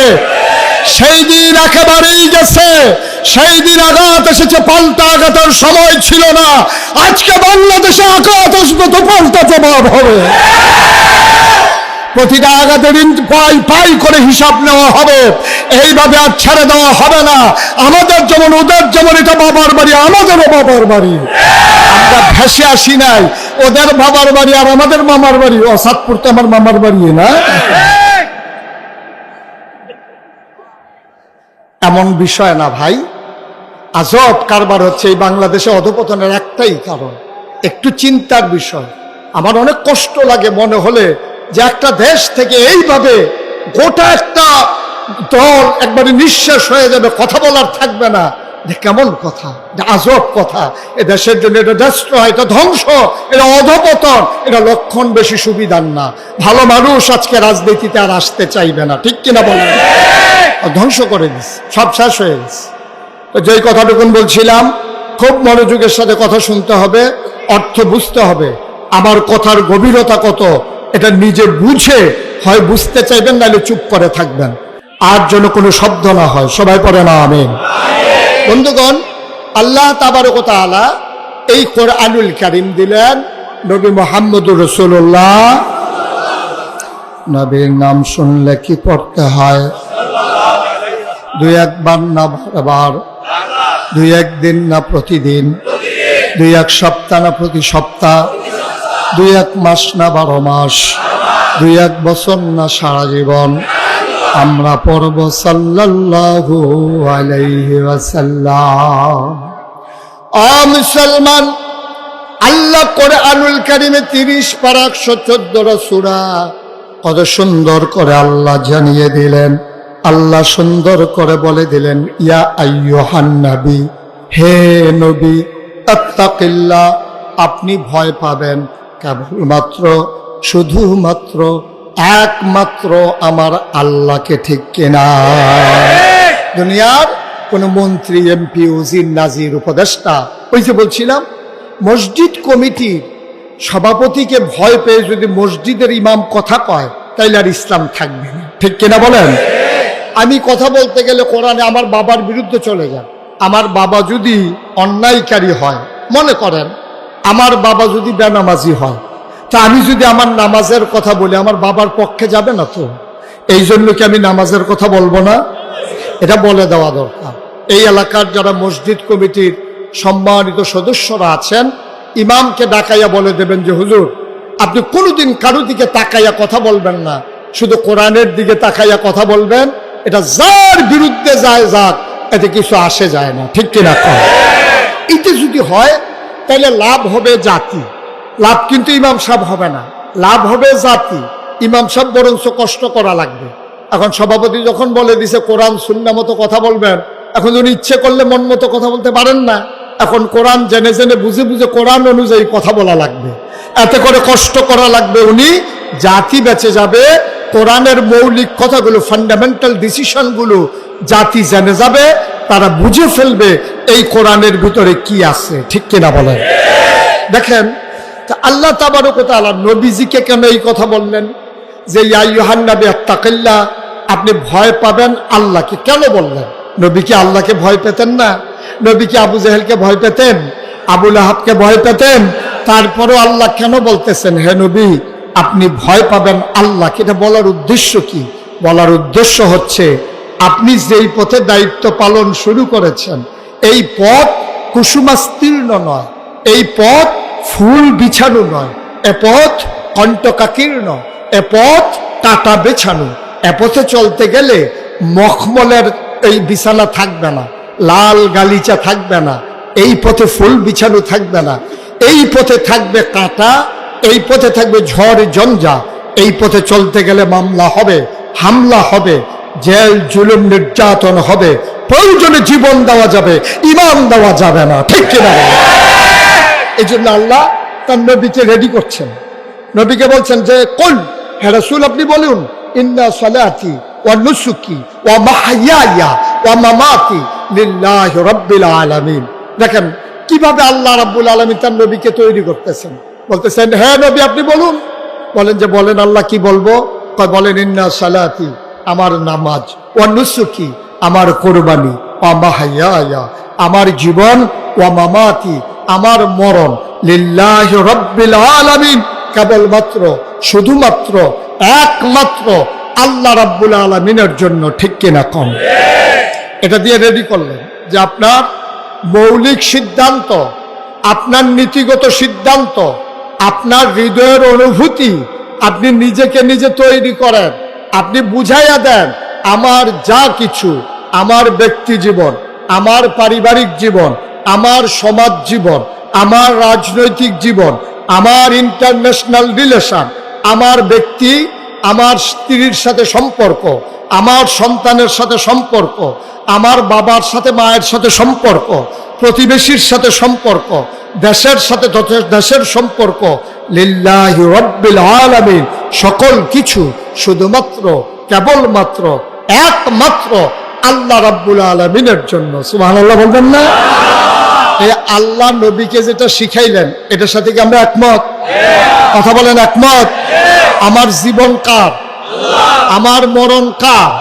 সেই দিন একেবারেই গেছে। সেই দিন আঘাত এসেছে, পাল্টা আঘাতের সময় ছিল না। আজকে বাংলাদেশে আঘাত আসবে তো পাল্টা জবাব হবে। প্রতিটা আঘাতের পাই পাই করে হিসাব নেওয়া হবে। এইভাবে আর ছেড়ে দেওয়া হবে না। আমাদের যেমন ওদের যেমন এটা বাবার বাড়ি, আমাদেরও বাবার বাড়ি। আমরা ভেসে আসি নাই, ওদের বাবার বাড়ি আর আমাদের মামার বাড়ি। অসাদপুর তো আমার মামার বাড়ি না। এমন বিষয় না ভাই। আজব কারবার হচ্ছে এই বাংলাদেশে অধপতনের একটাই কারণ, একটু চিন্তার বিষয়। আমার অনেক কষ্ট লাগে মনে হলে যে একটা দেশ থেকে এইভাবে গোটা একটা দল একবারে নিঃশেষ হয়ে যাবে, কথা বলার থাকবে না। কেমন কথা, আজব কথা। এ দেশের জন্য এটা ডেস্ট্রয়, এটা ধ্বংস, এটা অধপতন, এটা লক্ষণ বেশি সুবিধার না। ভালো মানুষ আজকে রাজনীতিতে আর আসতে চাইবে না, ঠিক কিনা বলেন? ধ্বংস করে দিস, সব শেষ হয়ে গেছে। তো যেই কথাটুকুন বলছিলাম, খুব মনোযোগের সাথে কথা শুনতে হবে, অর্থ বুঝতে হবে। আমার কথার গভীরতা কত এটা নিজে বুঝে হয় বুঝতে চাইবেন, নাহলে চুপ করে থাকবেন, আর যেন কোনো শব্দ না হয়। সবাই পড়ে না আমিন। বন্ধুগণ, আল্লাহ তাবারক ওয়া তাআলা এই কোরআনুল কারীম দিলেন নবী মুহাম্মদুর রাসূলুল্লাহ। নবীর নাম শুনলে কি পড়তে হয়? দুই একবার না বারবার, দুই একদিন না প্রতিদিন, দুই এক সপ্তাহ না প্রতি সপ্তাহ, দুই এক মাস না 12 মাস, দুই এক বছর না সারা জীবন আমরা পড়ব সাল্লাল্লাহু আলাইহি ওয়াসাল্লাম। ও মুসলমান, আল্লাহ কোরআনুল কারীমে 30 পারা 114 সূরা কত সুন্দর করে আল্লাহ জানিয়ে দিলেন। আল্লাহ সুন্দর করে বলে দিলেন, ইয়া আইয়ুহান নবী, হে নবী, আত্তাকিল্লাহ, আপনি ভয় পাবেন কেবলমাত্র, শুধুমাত্র, একমাত্র আমার আল্লাহকে, ঠিক কিনা? দুনিয়ার কোন মন্ত্রী, এমপি, উজির, নাজির, উপদেষ্টা, ওই যে বলছিলাম মসজিদ কমিটির সভাপতিকে ভয় পেয়ে যদি মসজিদের ইমাম কথা কয়, তাইলে আর ইসলাম থাকবে না, ঠিক কিনা বলেন? আমি কথা বলতে গেলে কোরআনে আমার বাবার বিরুদ্ধে চলে যান। আমার বাবা যদি অন্যায়কারী হয়, মনে করেন আমার বাবা যদি বেনামাজি হয়, তা আমি যদি আমার নামাজের কথা বলি, আমার বাবার পক্ষে যাবে না তো? এই জন্য কি আমি নামাজের কথা বলবো না? এটা বলে দেওয়া দরকার। এই এলাকার যারা মসজিদ কমিটির সম্মানিত সদস্যরা আছেন, ইমামকে ডাকাইয়া বলে দেবেন যে হুজুর, আপনি কোনোদিন কারো দিকে তাকাইয়া কথা বলবেন না, শুধু কোরআনের দিকে তাকাইয়া কথা বলবেন। এটা যার বিরুদ্ধে যায় যাক, এতে কিছু আসে যায় না, ঠিক কিনা? এতে যদি হয় তাহলে লাভ হবে জাতি, লাভ কিন্তু ইমাম সাহেব হবে না, লাভ হবে জাতি। ইমাম সাহেব বরঞ্চ কষ্ট করা লাগবে। এখন সভাপতি যখন বলে দিছে কোরআন সুন্নাহ মতো কথা বলবেন, এখন উনি ইচ্ছে করলে মন মতো কথা বলতে পারেন না। এখন কোরআন জেনে জেনে বুঝে বুঝে কোরআন অনুযায়ী কথা বলা লাগবে, এতে করে কষ্ট করা লাগবে। উনি জাতি বেঁচে যাবে, কোরআনের মৌলিক কথাগুলো, ফান্ডামেন্টাল ডিসিশনগুলো জাতি জেনে যাবে, তারা বুঝে ফেলবে এই কোরআনের ভিতরে কি আছে, ঠিক কিনা বলেন? দেখেন আল্লাহ তাবারক ওয়া তাআলা নবীজিকে কেন এই কথা বললেন যে ইয়া আইয়ুহান নবী আত্তাকিল্লাহ, আপনি ভয় পাবেন আল্লাহকে? কেন বললেন? নবী কি আল্লাহকে ভয় পেতেন না? নবী কি আবু জেহেলকে ভয় পেতেন? আবু লাহাবকে ভয় পেতেন? তারপরেও আল্লাহ কেন বলতেছেন হে নবী আপনি ভয় পাবেন আল্লাহকে? এটা বলার উদ্দেশ্য কি? বলার উদ্দেশ্য হচ্ছে আপনি যেই পথে দায়িত্ব পালন শুরু করেছেন, এই পথ কুসুমাস্তীর্ণ নয়, এই পথ ফুল বিছানো নয়, এ পথ কণ্টকাকীর্ণ, এ পথ কাঁটা বেছানো। এ পথে চলতে গেলে মখমলের এই বিছানা থাকবে না, লাল গালিচা থাকবে না, এই পথে ফুল বিছানো থাকবে না, এই পথে থাকবে কাঁটা, এই পথে থাকবে ঝড় ঝঞ্ঝা। এই পথে চলতে গেলে মামলা হবে, হামলা হবে, জেল জুলুম নির্যাতন হবে, প্রয়োজনে জীবন দেওয়া যাবে, ইমান দেওয়া যাবে না, ঠিক কিনা? এই জন্য আল্লাহ তার নবীকে রেডি করছেন। নবীকে বলছেন যে কুল, হে রাসূল আপনি বলুন, ইন্না সালাতি ওয়া নুসুকি ওয়া মাহইয়ায়া ওয়া মামাতি লিল্লাহি রাব্বিল আলামিন। দেখেন কিভাবে আল্লাহ রাব্বুল আলামিন তার নবীকে তৈরি করতেছেন। বলতেছেন হে নবী আপনি বলুন। বলেন যে বলেন আল্লাহ কি বলবো? বলেন ইন্না সালাতি, আমার নামাজ, ওয়া নুসুকি, আমার কোরবানি, ওয়া মাহইয়ায়া, আমার জীবন, ওয়া মামাতি, আমার মরণ, লিল্লাহি রাব্বিল আলামিন, কেবলমাত্র, শুধুমাত্র, একমাত্র আল্লাহ রাব্বুল আলামিনের জন্য, ঠিক কিনা কম? এটা দিয়ে রেডি করলেন যে আপনার মৌলিক সিদ্ধান্ত, আপনার নীতিগত সিদ্ধান্ত, আপনার হৃদয়ের অনুভূতি আপনি নিজেকে নিজে তৈরি করেন। আপনি বুঝাইয়া দেন আমার যা কিছু, আমার ব্যক্তি জীবন, আমার পারিবারিক জীবন, আমার সমাজ জীবন, আমার রাজনৈতিক জীবন, আমার ইন্টারন্যাশনাল রিলেশন, আমার ব্যক্তি, আমার স্ত্রীর সাথে সম্পর্ক, আমার সন্তানের সাথে সম্পর্ক, আমার বাবার সাথে মায়ের সাথে সম্পর্ক, প্রতিবেশীর সাথে সম্পর্ক, দেশের সাথে দেশের সম্পর্ক, লিল্লাহি রাব্বিল আলামিন, সকল কিছু শুধুমাত্র কেবলমাত্র একমাত্র আল্লাহ রাব্বুল আলামিনের জন্য। সুবহানাল্লাহ বলবেন না? এই আল্লাহ নবীকে যেটা শিখাইলেন এটার সাথে কি আমরা একমত? কথা বলেন একমত? আমার জীবন কার? আমার মরণ কার?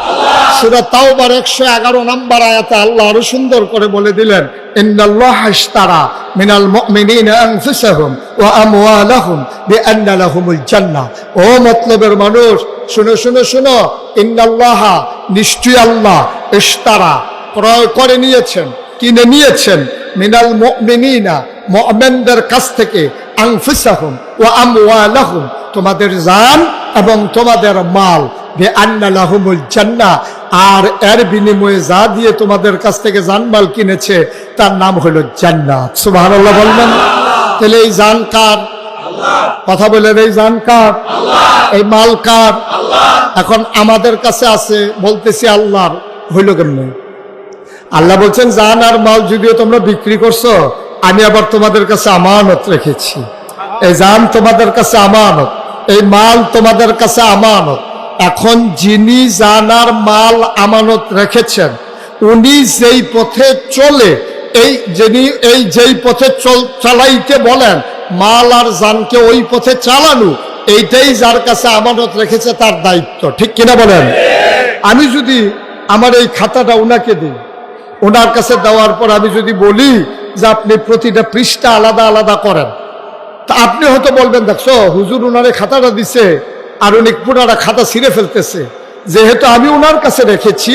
সূরা তাওবার 111 নম্বর আয়াতে আল্লাহ আরো সুন্দর করে বলে দিলেন, ইন্নাল্লাহা ইশতারা মিনাল মুমিনিনা আনফুসাহুম ওয়া আমওয়ালাহুম বিআন্না লাহুমুল জান্নাহ। ও মতলবের মানুষ, শুনো শুনো শুনো, ইন্নাল্লাহা, নিশ্চয়ই আল্লাহ, ইশতারা, ক্রয় করে নিয়েছেন, কিনে নিয়েছেন, মিনাল মুমিনিনা, মুমিনদের কাছ থেকে, আনফুসাহুম ওয়া আমওয়ালাহুম, তোমাদের জান এবং তোমাদের মাল, বিআন্না লাহুমুল জান্নাহ, আর এর বিনিময়ে যা দিয়ে তোমাদের কাছ থেকে জানমাল কিনেছে তার নাম হলো জান্নাত। সুবহানাল্লাহ বলবেন? তাহলে এই জান কার? কথা বলেন, এই জান কার? এই মাল কার? এখন আমাদের কাছে আছে, বলতেছি আল্লাহর, হইল কেমনে? আল্লাহ বলছেন জান আর মাল যদিও তোমরা বিক্রি করছো, আমি আবার তোমাদের কাছে আমানত রেখেছি। এই জান তোমাদের কাছে আমানত, এই মাল তোমাদের কাছে আমানত। এখন যিনি জান আর মাল আমানত রেখেছেন, উনি যেই পথে চলে, যেই পথে চালাইতে বলেন, মাল আর জানকে ওই পথে চালানো, এইটাই যার কাছে আমানত রেখেছে তার দায়িত্ব। ঠিক কিনা বলেন? আমি যদি আমার এই খাতাটা উনাকে দিই, ওনার কাছে দেওয়ার পর আমি যদি বলি যে আপনি প্রতিটা পৃষ্ঠা আলাদা আলাদা করেন, তা আপনি হয়তো বলবেন, দেখছো হুজুর উনারে খাতাটা দিছে আর উনি পুরাটা খাতা ছিঁড়ে ফেলতেছে। যেহেতু আমি উনার কাছে রেখেছি,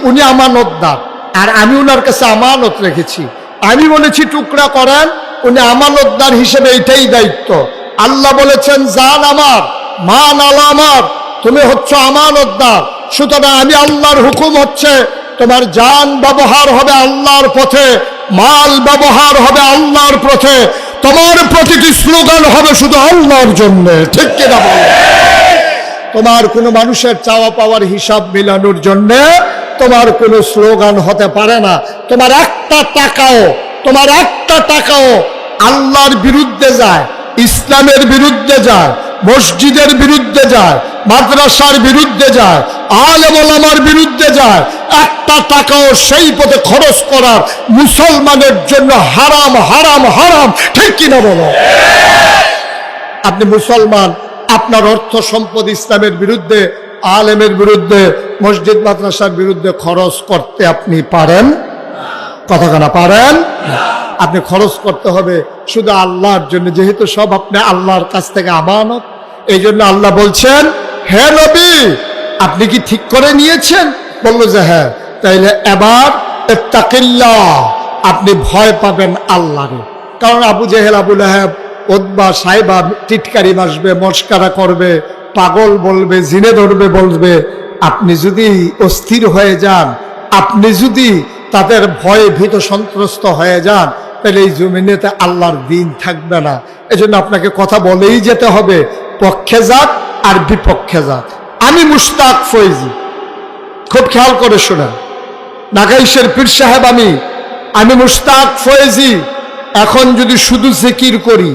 উনি আমানতদার, আর আমি উনার কাছে আমানত রেখেছি, আমি বলেছি টুকরা করেন, উনি আমানতদার হিসেবে এইটাই দায়িত্ব। আল্লাহ বলেছেন জান আমার, মান আলা আমার, তুমি হচ্ছে আমানতদার, সুতরাং আমি আল্লাহর হুকুম হচ্ছে তোমার জান ব্যবহার হবে আল্লাহর পথে, মাল ব্যবহার হবে আল্লাহর পথে, তোমার প্রতিটি স্লোগান হবে শুধু আল্লাহর জন্য। ঠিক কিনা বলো? তোমার কোনো মানুষের চাওয়া পাওয়ার হিসাব মিলানোর জন্য তোমার কোনো স্লোগান হতে পারে না। তোমার একটা টাকাও আল্লাহর বিরুদ্ধে যায়, ইসলামের বিরুদ্ধে যায়, মসজিদের বিরুদ্ধে যায়, মাদ্রাসার বিরুদ্ধে যায়, আলেম ওলামার বিরুদ্ধে যায়, একটা টাকাও সেই পথে খরচ করার মুসলমানের জন্য হারাম, হারাম, হারাম। ঠিক কিনা বলো? আপনি মুসলমান, আপনার অর্থ সম্পদ ইসলামের বিরুদ্ধে, আলেমের বিরুদ্ধে, মসজিদ মাদ্রাসার বিরুদ্ধে খরচ করতে আপনি পারেন? কথা কানা পারেন? আপনি খরচ করতে হবে শুধু আল্লাহর জন্য, যেহেতু সব আপনি আল্লাহর কাছ থেকে আমানত। এই জন্য আল্লাহ বলছেন, হে নবী, আপনি কি ঠিক করে নিয়েছেন? বললো যে হ্যাঁ। তাইলে এবার ইত্তাকিল্লাহ, আপনি ভয় পাবেন আল্লাহরে। কারণ আবু জেহেল, আবু লাহাব, উতবা, সাইবা টিটকারি মাসবে, মস্কারা করবে, পাগল বলবে, জিনে ধরবে বলবে। আপনি যদি অস্থির হয়ে যান, আপনি যদি তাদের ভয়ে ভীত সন্ত্রস্ত হয়ে যান, তাহলে এই জমিনেতে আল্লাহর দিন থাকবে না। এজন্য আপনাকে কথা বলেই যেতে হবে, পক্ষে যাক আর বিপক্ষে যাক। আমি মুশতাক ফয়েজি, খুব খেয়াল করে শোনেন, নাগাইশের পীর সাহেব, আমি মুশতাক ফয়েজি। এখন যদি শুধু জিকির করি,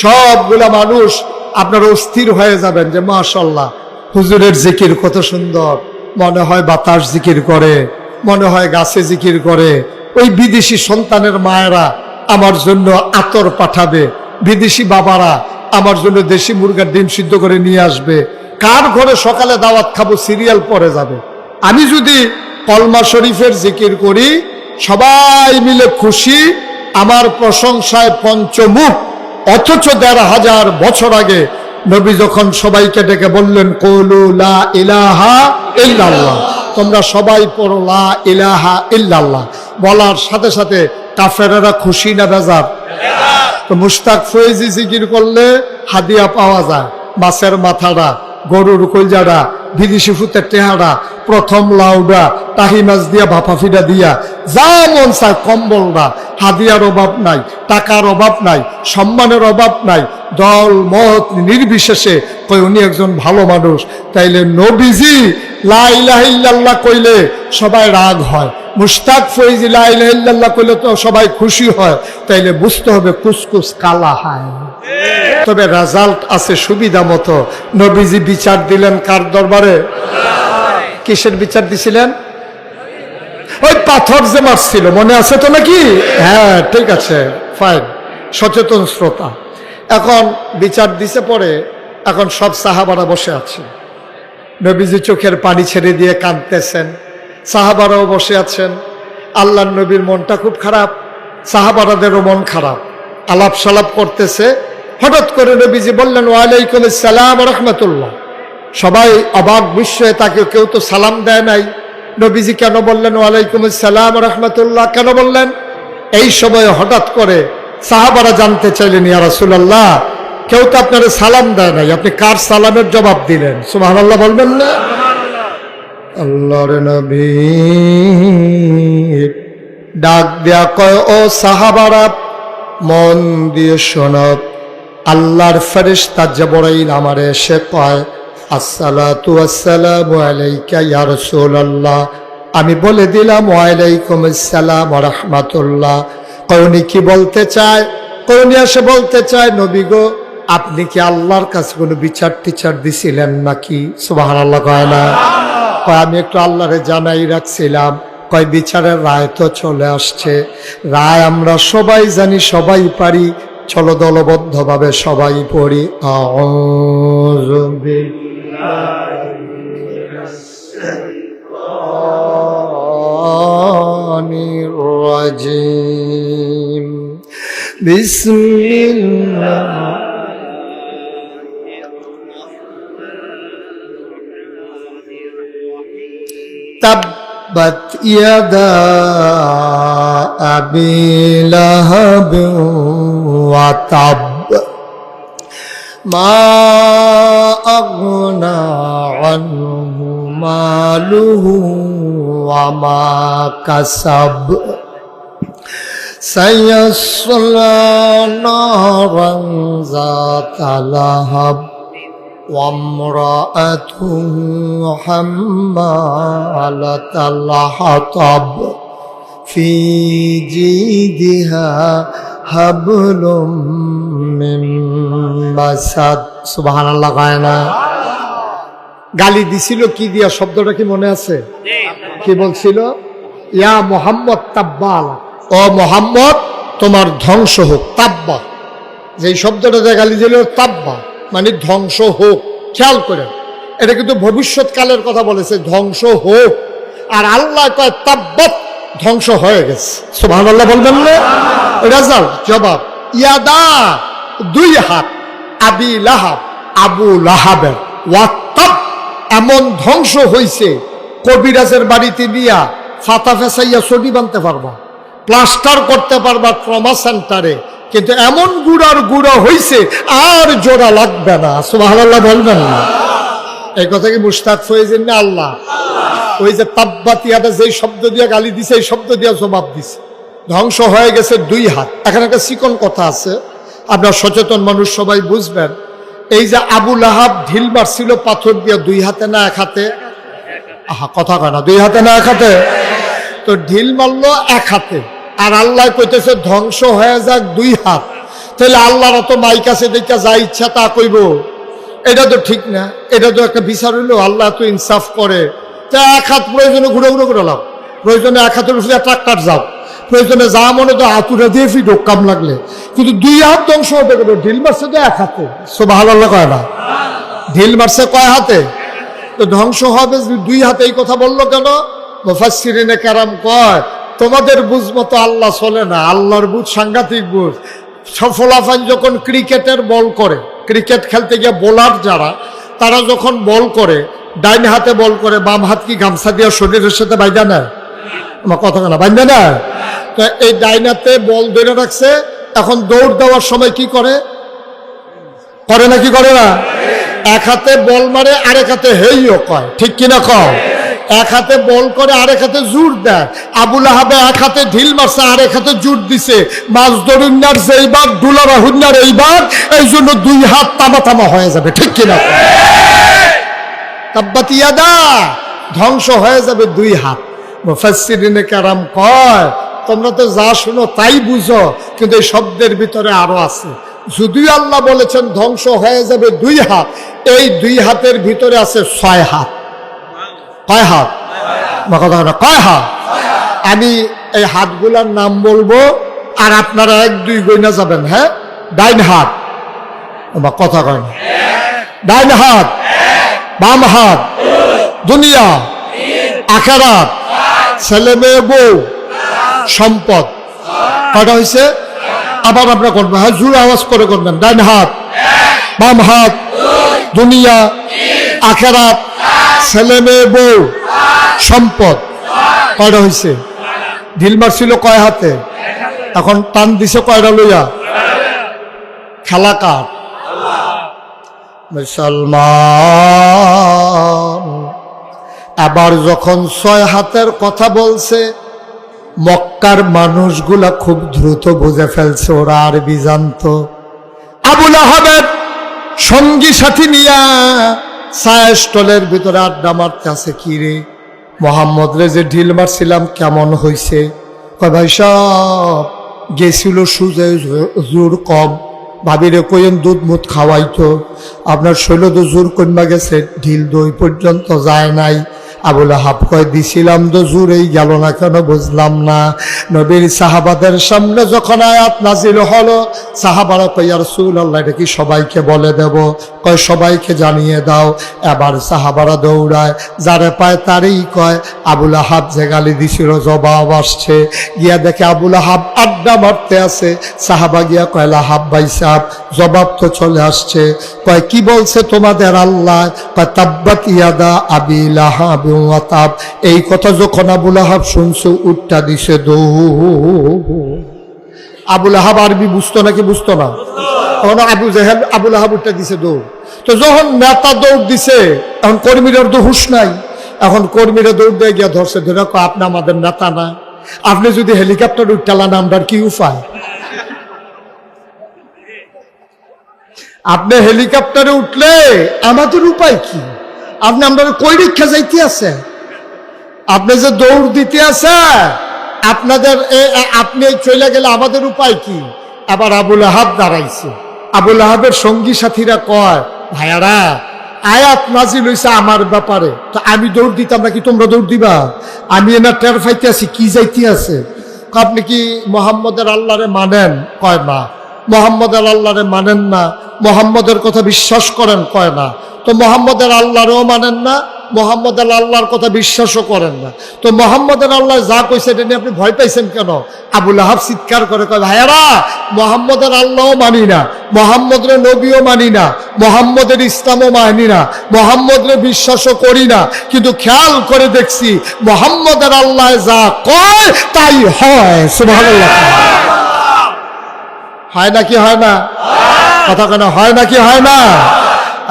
সবগুলা মানুষ আপনারা অস্থির হয়ে যাবেন যে মাশাআল্লাহ হুজুরের জিকির কত সুন্দর, মনে হয় বাতাস জিকির করে, মনে হয় গাছে জিকির করে। ওই বিদেশি সন্তানের মায়েরা আমার জন্য আতর পাঠাবে, বিদেশি বাবারা আমার জন্য দেশি মুরগার ডিম সিদ্ধ করে নিয়ে আসবে, কার ঘরে সকালে দাওয়াত খাবো সিরিয়াল পরে যাবে। আমি যদি কলমা শরীফের জিকির করি, সবাই মিলে খুশি, আমার প্রশংসায় পঞ্চমুখ। অথচ ১৫০০ বছর আগে নবী যখন সবাইকে ডেকে বললেন, কৌলু লা ইলাহা ইল্লাল্লাহ, তোমরা সবাই পড়ো লা ইলাহা ইল্লাল্লাহ, বলার সাথে সাথে কাফেরেরা খুশি না বেজার? তো মুশতাক ফয়েজি জিকির করলে হাদিয়া পাওয়া যায়, মাছের মাথাটা, গরুর কলজাটা, বিদেশি ফুতের টেহারা, প্রথম লাউডা টাহি মাছ দিয়া ভাপাফিডা দিয়া যা মন চায় কম্বলরা, হাদিয়ার অভাব নাই, টাকার অভাব নাই, সম্মানের অভাব নাই, দল মত নির্বিশেষে কই উনি একজন ভালো মানুষ। তাইলে নবীজি লা ইলাহা ইল্লাল্লাহ কইলে সবাই রাগ হয়, মুশতাক ফৈজি লা ইলাহা ইল্লাল্লাহ কইলে তো সবাই খুশি হয়। তাইলে বুঝতে হবে কুসকুস কালা হয়। তবে রেজাল্ট আছে সুবিধা মতো। নবীজি বিচার দিলেন কার দরবারে? কিসের বিচার দিছিলেন? ওই পাথর যে মারছিল, মনে আছে তো নাকি? হ্যাঁ, ঠিক আছে, ফাইন, সচেতন শ্রোতা। এখন বিচার দিছে পরে, এখন সব সাহাবারা বসে আছে। নবীজি চোখের পানি ছেড়ে দিয়ে কাঁদতেছেন, সাহাবারাও বসে আছেন। আল্লাহর নবীর মনটা খুব খারাপ, সাহাবারাদেরও মন খারাপ, আলাপ সালাপ করতেছে। হঠাৎ করে নবীজি বললেন ওয়ালাইকুম আসসালাম ওয়া রাহমাতুল্লাহ। সবাই অবাক বিস্ময়ে তাকে, কেউ তো সালাম দেয় নাই। নবীজি কেন বললেন ওয়ালাইকুম আসসালাম ওয়া রাহমাতুল্লাহ, কেন বললেন? এই সময় হঠাৎ করে সাহাবারা জানতে চাইলেন, ইয়া রাসূলুল্লাহ, কেউ তো আপনারা সালাম দেয় নাই, আপনি কার সালামের জবাব দিলেন? সুবহানাল্লাহ বলবেন না? আল্লাহর নবী ডাক দেয়া কয়, ও সাহাবারা মন দিয়ে শোনো, আল্লাহর ফেরেশতা জিবরাইল আমারে এসে কয় আসসালাতু ওয়াসসালামু আলাইকা ইয়া রাসূলুল্লাহ। আমি বলে দিলাম ওয়ালাইকুম আসসালাম ওয়া রাহমাতুল্লাহ। কওনি কি বলতে চায়? কওনি এসে বলতে চায়, নবী গো, আপনি কি আল্লাহর কাছে কোনো বিচার টিচার দিছিলেন নাকি? সুবহানাল্লাহ কয় না? কয় আমি একটু আল্লাহরে জানাই রাখছিলাম। কয় বিচারের রায় তো চলে আসছে, রায় আমরা সবাই জানি, সবাই পারি, চলো দলবদ্ধভাবে সবাই পড়ি আউযু বিল্লাহির রাজিম বিসমিল্লাহ তাব্বাত ইয়াদা আবি লাহাব ওয়া তাব মা আগনা আনহু মালুহু ওয়া মা কাসাব সায়াসলা নারান যাতা লাহাব وامرأته حمالة الحطب في جيدها حبل من مسد সুবহানাল্লাহ কয় না? গালি দিছিল কি দিয়া? শব্দটা কি মনে আছে? কি বলছিল? ইয়া মুহাম্মদ তাব্বাল, ও মুহাম্মদ তোমার ধ্বংস হোক। তাব্বা, যে শব্দটা দিয়ে গালি দিল, তাব্বা মানে ধ্বংস হোক। খেয়াল করেন, এটা কিন্তু ভবিষ্যৎকালের কথা বলেছে, ধ্বংস হোক। আর আল্লাহ কয় তাব্বাত, ধ্বংস হয়ে গেছে। সুবহানাল্লাহ বলবেন না? রেজাল্ট জবাব, ইয়াদা দুই হাত, আবি লাহাব আবু লাহাবের, ওয়াত্তাব এমন ধ্বংস হইছে, কবিরাজের বাড়িতে নিয়া ফাতা ফেসাইয়া ছবি বানতে পারবা, প্লাস্টার করতে পারবা ট্রমা সেন্টারে, কিন্তু এমন গুড়ার গুঁড়া হইছে আর জোড়া লাগবে না। সুবহানাল্লাহ বলবেন না? এই কথা কি মুশতাক ফয়েজের না? আল্লাহ ওই যে তাব্বাত ইয়াদা যেই শব্দ দিয়া গালি দিছে, এই শব্দ দিয়া জবাব দিছে। ধ্বংস হয়ে গেছে দুই হাত। এখানে একটা চিকন কথা আছে, আপনার সচেতন মানুষ সবাই বুঝবেন। এই যে আবু লাহাব ঢিল মারছিল পাথর দিয়া, দুই হাতে না এক হাতে? আহা, কথা কয় না, দুই হাতে না এক হাতে? তো ঢিল মারলো এক হাতে, আর আল্লাহ কইতেছে ধ্বংস হয়ে যাক দুই হাত। তাহলে আল্লাহর তো মাইক আছে দেখা যা ইচ্ছা তা কইব, এটা তো ঠিক না। এটা তো একটা বিচার হইলো, আল্লাহ তো ইনসাফ করে। তা এক হাত প্রয়োজনে ঘুরে ঘুরে করে লাও, প্রয়োজনে এক হাতের উপরে ট্রাক্টর যাও, প্রয়োজনে যা মনে তো হাতুরা দিয়ে ফিট হোক কাম লাগলে, কিন্তু দুই হাত ধ্বংস হবে কেন? ঢিল মারছে তো এক হাতে। সুবহানাল্লাহ কয় না? ঢিল মারছে কয় হাতে? তো ধ্বংস হবে দুই হাতে। এই কথা বললো কেন? মুফাসসিরিনে কেরাম কয়, তোমাদের বুঝ মতো আল্লাহ চলে না, আল্লাহর বুঝ সাংঘাতিক বুঝ। সফলাফান যখন ক্রিকেটের বল করে, ক্রিকেট খেলতে গিয়ে বোলার যারা, তারা যখন বল করে, ডাইন হাতে বল করে, বাম হাত কি গামছা দিয়ে শরীরের সাথে বাইন্ধা নেয়? আমার কথা না, বাইন্ধা নেয়? তো এই ডাইন হাতে বল ধরে রাখছে, এখন দৌড় দেওয়ার সময় কি করে? করে না কি করে না? এক হাতে বল মারে, আরেক হাতে হেইও কয়, ঠিক কিনা কও? এক হাতে বল করে আরেক হাতে জোর দেয়। আবুল আহাবে এক হাতে ঢিল মারছে, আরেক হাতে জোর দিছে। মাছ ধরুন্নার যেইবার ডুলারা হুন্নার এইবার, এই জন্য দুই হাত তামা তামা হয়ে যাবে, ঠিক কিনা? তাব্বাত ইয়াদা, ধ্বংস হয়ে যাবে দুই হাত। মুফাসসিরিনে কেরাম কয়, তোমরা তো যা শুনো তাই বুঝো, কিন্তু এই শব্দের ভিতরে আরো আছে। যদিও আল্লাহ বলেছেন ধ্বংস হয়ে যাবে দুই হাত, এই দুই হাতের ভিতরে আছে 6 হাত। কয় হাত? কথা না, কয় হাত? আমি এই হাতগুলার নাম বলবো আর আপনারা 1 2 গইনা যাবেন। হ্যাঁ, ডাইন হাত, কথা কয় না, ডাইন হাত, বাম হাত, দুনিয়া, আখিরাত, ছেলে মেয়ে বউ, সম্পদ। কয়টা হয়েছে? আবার আমরা করবো, হ্যাঁ, জোর আওয়াজ করে করবেন। ডাইন হাত, বাম হাত, দুনিয়া, আখিরাত, ছেলে মেয়ে বউ, সম্পদ। কয়টা হয়েছে? ঢিল মারছিল কয় হাতে? এখন টান দিছে কয়টা লইয়া? খেলা কার? মুসলমান। আবার যখন 6 হাতের কথা বলছে, মক্কার মানুষগুলা খুব দ্রুত বুঝে ফেলছে ওরা আরবি জানতো। আবুল আহাবের সঙ্গী সাথী নিয়া চায়ের স্টলের ভিতরে আড্ডা মারতে আছে। কি রে মোহাম্মদ রে যে ঢিল মারছিলাম কেমন হয়েছে? কয় ভাই সব গেছিল সুজে জোর কম, ভাবিরে কইন দুধ মুধ খাওয়াইতো, আপনার শৈল তো জোর কমা গেছে, ঢিল দই পর্যন্ত যায় নাই। আবুল আহাব কয় দিছিলাম তো জোরেই গেল না কেন বুঝলাম না। নবীর সাহাবাদের সামনে যখন আয়াত নাজিল হলো, সাহাবারা কয় ইয়া রাসূলুল্লাহ, এটা কি সবাইকে বলে দেব? কয় সবাইকে জানিয়ে দাও। এবার সাহাবারা দৌড়ায়, যারে পায় তারই কয়। আবুল আহাব যে গালি দিছিল জবাব আসছে। গিয়া দেখে আবুল আহাব আড্ডা মারতে আছে। সাহাবা গিয়া কয় লাহাব ভাই সাহেব, জবাব তো চলে আসছে। কয় কি বলছে তোমাদের আল্লাহ? কয় তাব্বাত ইয়াদা আবি লাহাব ওয়া তাব। এই কথা যখন আবুল আহাব শুনছে, উঠটা দিছে দৌড়। আবুল আহাব আরবি বুঝতো নাকি বুঝতো না? তখন আবুল আহাব উঠটা দিছে দৌড়। তো যখন নেতা দৌড় দিছে, এখন কর্মীদের তো হুঁশ নাই। এখন কর্মীরা দৌড় দিয়ে গিয়া ধরছে, ধরে আপনি আমাদের নেতা না, আপনি যদি হেলিকপ্টার উঠটালান আমরা কি উপায়? আপনি হেলিকপ্টারে উঠলে আমাদের উপায় কি? আপনি আমরা কই রিক্ষা যাইতে আছে, আপনি যে দৌড় দিতে আছে, আপনাদের আপনি চলে গেলে আমাদের উপায় কি? আবার আবুল আহাব দাঁড়াইছে। আবুল আহাবের সঙ্গী সাথীরা কয়, ভাইয়ারা আয়াত নাজিল হইছে আমার ব্যাপারে, তো আমি দৌড় দিতাম নাকি তোমরা দৌড় দিবা? আমি এনা টের ফাইতে আছি কি যাইতে আছে। আপনি কি মোহাম্মদের আল্লাহরে মানেন? কয় না। মোহাম্মদের আল্লাহরে মানেন না, মোহাম্মদের কথা বিশ্বাস করেন? কয় না। তো মোহাম্মদের আল্লাহরেও মানেন না, মোহাম্মদের আল্লাহর কথা বিশ্বাসও করেন না, তো মোহাম্মদের আল্লাহ যা কইছে এটা নিয়ে আপনি ভয় পাইছেন কেন? আবুল আহাব চিৎকার করে কয়, ভাইয়ারা মোহাম্মদের আল্লাহও মানি না, মোহাম্মদের নবীও মানি না, মোহাম্মদের ইসলামও মানি না, মোহাম্মদের বিশ্বাসও করি না, কিন্তু খেয়াল করে দেখছি মোহাম্মদের আল্লাহ যা কয় তাই হয়। সুবহানাল্লাহ। হয় নাকি হয় না? কথা কেন হয় নাকি হয় না?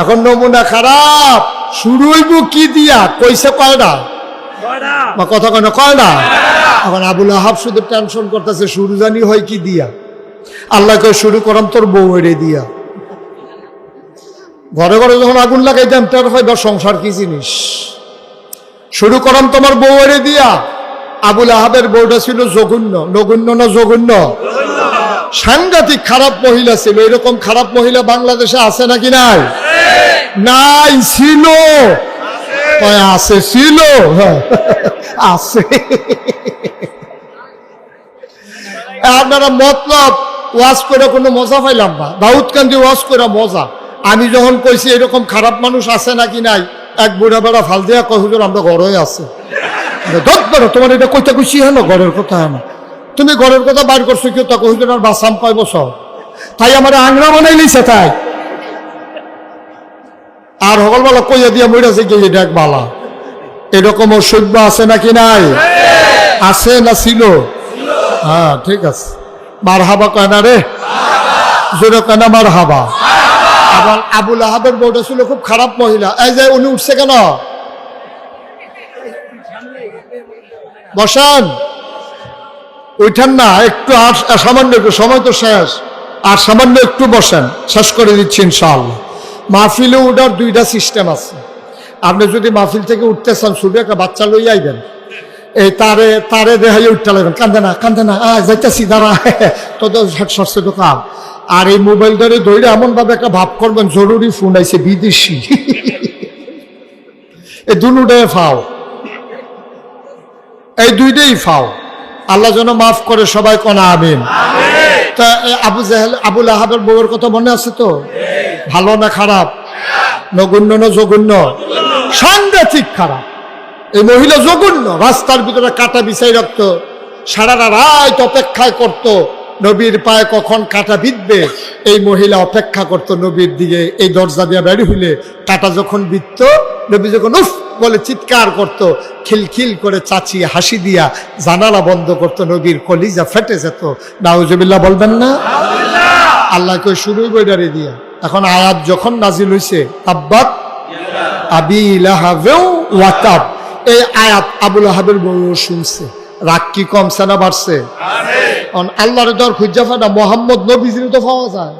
এখন নমুনা খারাপ। শুরু হইব কি দিয়া? কইছে কয়টা? কথা কেন কয় না? এখন আবুল আহাব শুধু টেনশন করতেছে, শুরু জানি হয় কি দিয়া? আল্লাহ কই শুরু করাম তোর বউ এড়ে দিয়া। ঘরে ঘরে যখন আগুন লাগাইতাম টের পাইবা সংসার কি জিনিস। শুরু করাম তোমার বউ এড়ে দিয়া। আবুল আহাবের বউটা ছিল জঘন্য, নগণ্য না জঘন্য? সাংঘাতিক খারাপ মহিলা ছিল। এরকম খারাপ মহিলা বাংলাদেশে আছে নাকি নাই? নাই, ছিল। আছে, ছিল, আছে। আপনারা মতলব ওয়াজ করে কোনো মজা পাইলাম না। দাউদ কান্দি ওয়াজ করে মজা। আমি যখন কইছি এরকম খারাপ মানুষ আছে নাকি নাই, এক বুড়া বেড়া ফাল দিয়া কয় হুজুর আমরা ঘরে আছে। তোমার এটা কইতে কইছি হেন ঘরের কথা হেন, তুমি ঘরের কথা বাইর করছো কেউ? তা হুজুর আর বাসাম 5 বছর, তাই আমার আংরা বানাই লিছে তাই। আর হকলবেলা কইয়া দিয়া মইরাছে গিয়ে ডাক বালা। এরকম অসভ্য আছে নাকি নাই? আছে না ছিল? হ্যাঁ ঠিক আছে। মার হাবা কয় না রে, জোরে কয় না মার হাবা। আবার আবুল আহাবের বউটা ছিল খুব খারাপ মহিলা। এই যে উনি উঠছে কেন? বসেন, ওইঠান না, একটু আর সামান্য একটু, সময় তো শেষ, আর সামান্য একটু বসেন, শেষ করে দিচ্ছি ইনশাআল্লাহ। মাহফিলে উঠার দুইটা সিস্টেম আছে। আপনি যদি মাহফিল থেকে উঠতে চান, শুধু একটা বাচ্চা লই আইবেন, এই তারে দেখাইয়ে উঠতে লাগবেন, কান্দে না যাইতেছি দাঁড়া, তোদের সরষে তো কাম। আর এই মোবাইলটারে ধরে এমন ভাবে একটা ভাব করবেন জরুরি ফোন আইছে বিদেশি। এই দুটাই ফাও, এই দুইটাই ফাও। আল্লাহ যেন মাফ করে, সবাই কোন আমিন। তা আবুল আহাবের বউয়ের কথা মনে আছে তো? ভালো না খারাপ? নগণ্য না জঘন্য? সাংঘাতিক খারাপ। এই মহিলা জঘন্য, রাস্তার ভিতরে কাটা বিছাই রাখতো, সারা রাত অপেক্ষায় করত নবীর পায়ে কখন কাটা বিঁধবে। এই মহিলা অপেক্ষা করত নবীর দিকে, এই দরজা দিয়া বের হইলে কাটা যখন বিঁধত, নবী যখন উফ বলে চিৎকার করত, খিলখিল করে চাচিয়ে হাসি দিয়া জানালা বন্ধ করত, নবীর কলিজা ফেটে যেত। নাউজুবিল্লাহ বলবেন না? আল্লাহ কই শুরুই বইডারে দিয়া। এখন আয়াত যখন নাজিল হইছে, তাব্বাত আবি লাহাবেও ওয়া তাব, এই আয়াত আবুল আহাবের বউ শুনছে। রাগ কি কমছে না বাড়ছে? আল্লাহর দর খুঁজা ফাটা মোহাম্মদ নবীজির তো পাওয়া যায়।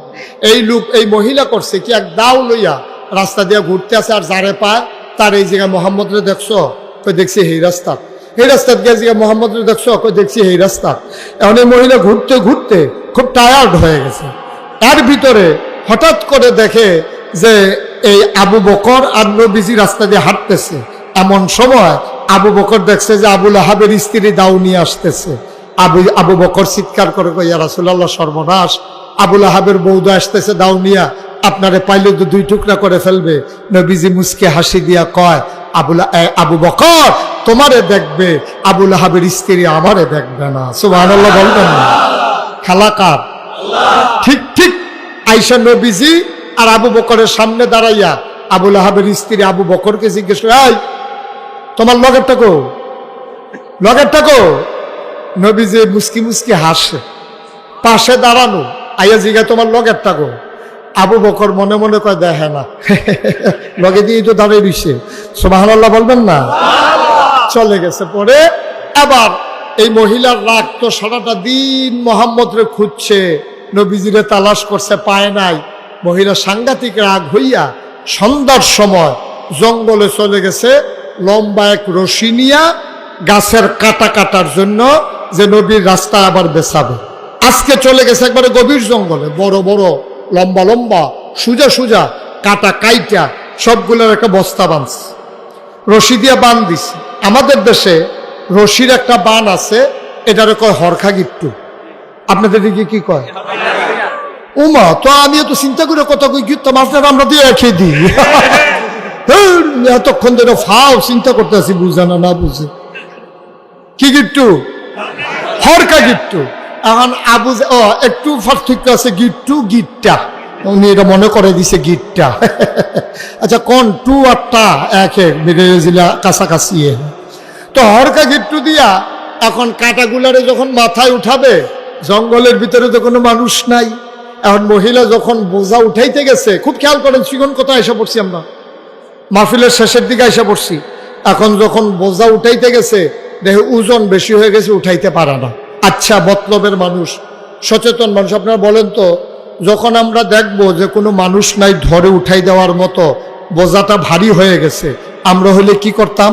এই লোক, এই মহিলা করছে কি, এক দাও লইয়া রাস্তা দিয়ে ঘুরতে আছে, আর যারে পায় তার এই জায়গায় মোহাম্মদ রে দেখছো, কই দেখছি এই রাস্তা, এই রাস্তাত গিয়ে জায়গায় মোহাম্মদ রে দেখছো, কই দেখছি এই রাস্তা। এখন এই মহিলা ঘুরতে ঘুরতে খুব টায়ার্ড হয়ে গেছে। তার ভিতরে হঠাৎ করে দেখে যে এই আবু বকর আর নবীজি রাস্তা দিয়ে হাঁটতেছে। এমন সময় আবু বকর দেখছে যে আবুল আহাবের স্ত্রী দাও নিয়ে আসতেছে। আবু বকর চিৎকার করে কই, ইয়া রাসূলুল্লাহ সর্বনাশ, আবুল আহাবের বৌদা আসতেছে দাও নিয়া, আপনারে পাইলে তো দুই টুকরা করে ফেলবে। নবীজি মুস্কে হাসি দিয়া কয়, আবু বকর তোমারে দেখবে, আবুল আহাবের স্ত্রী আমারে দেখবে না। সুবহানাল্লাহ বলবেন না? খেলা কার? ঠিক ঠিক আইসা নবীজি আর আবু বকরের সামনে দাঁড়াইয়া আবুল আহাবের স্ত্রী আবু বকরকে জিজ্ঞেস করে, এই তোমার লগেরটা কো, লগেরটা কো? নবীজি মুস্কি মুস্কি হাসে, পাশে দাঁড়ানো, আইয়া জিজ্ঞাসা তোমার লগেরটা কো? আবু বকর মনে মনে কয়, দেখে না, লগে দিয়ে তো দাঁড়িয়ে দিচ্ছে। সুবহানাল্লাহ বলবেন না? চলে গেছে। পরে আবার এই মহিলার রাগ তো সারাটা দিন মোহাম্মদ রে খুঁজছে, নবীজিরে তালাশ করছে, পায় নাই। মহিলা সাংঘাতিক রাগ হইয়া সন্ধ্যার সময় জঙ্গলে চলে গেছে, লম্বা এক রশি নিয়া গাছের কাটা কাটার জন্য, যে নবীর রাস্তা আবার বেছাবে। আজকে চলে গেছে একবারে গভীর জঙ্গলে, বড় বড় লম্বা লম্বা সুজা সুজা কাটা কাইটা সবগুলোর একটা বস্তা বাঁধছে, রশি দিয়া বান দিছে। আমাদের দেশে রশির একটা বান আছে, এটারে কয় হরখা গিট্টু। আপনাদের দিকে কি কয়? উমা তো আমিও তো চিন্তা করে কত কই গিট্টু মাছটা আমরা দিয়ে রেখে দিই। এতক্ষণ ধরে ফাও চিন্তা করতে আছি, বুঝে না বুঝে কি গিট্টু? হরকা গিট্টু। এখন একটু পার্থক্য আছে, গিট্টু গিট্টা, উনি এটা মনে করে দিছে গিটটা। আচ্ছা কোন টু আটটা এক মিলে কাছাকাছি। তো হরকা গিট্টু দিয়া এখন কাটাগুলারে যখন মাথায় উঠাবে, জঙ্গলের ভিতরে তো কোনো মানুষ নাই। এখন মহিলা যখন বোঝা উঠাইতে গেছে, খুব খেয়াল করেন, চিকন কোথায় এসে পড়ছি আমরা, মাহফিলের শেষের দিকে এসে পড়ছি। এখন যখন বোঝা উঠাইতে গেছে, দেখে ওজন বেশি হয়ে গেছে, উঠাইতে পারে না। আচ্ছা মতলবের মানুষ, সচেতন মানুষ, আপনারা বলেন তো, যখন আমরা দেখব যে কোনো মানুষ নাই ধরে উঠাই দেওয়ার মতো, বোঝাটা ভারী হয়ে গেছে, আমরা হলে কি করতাম?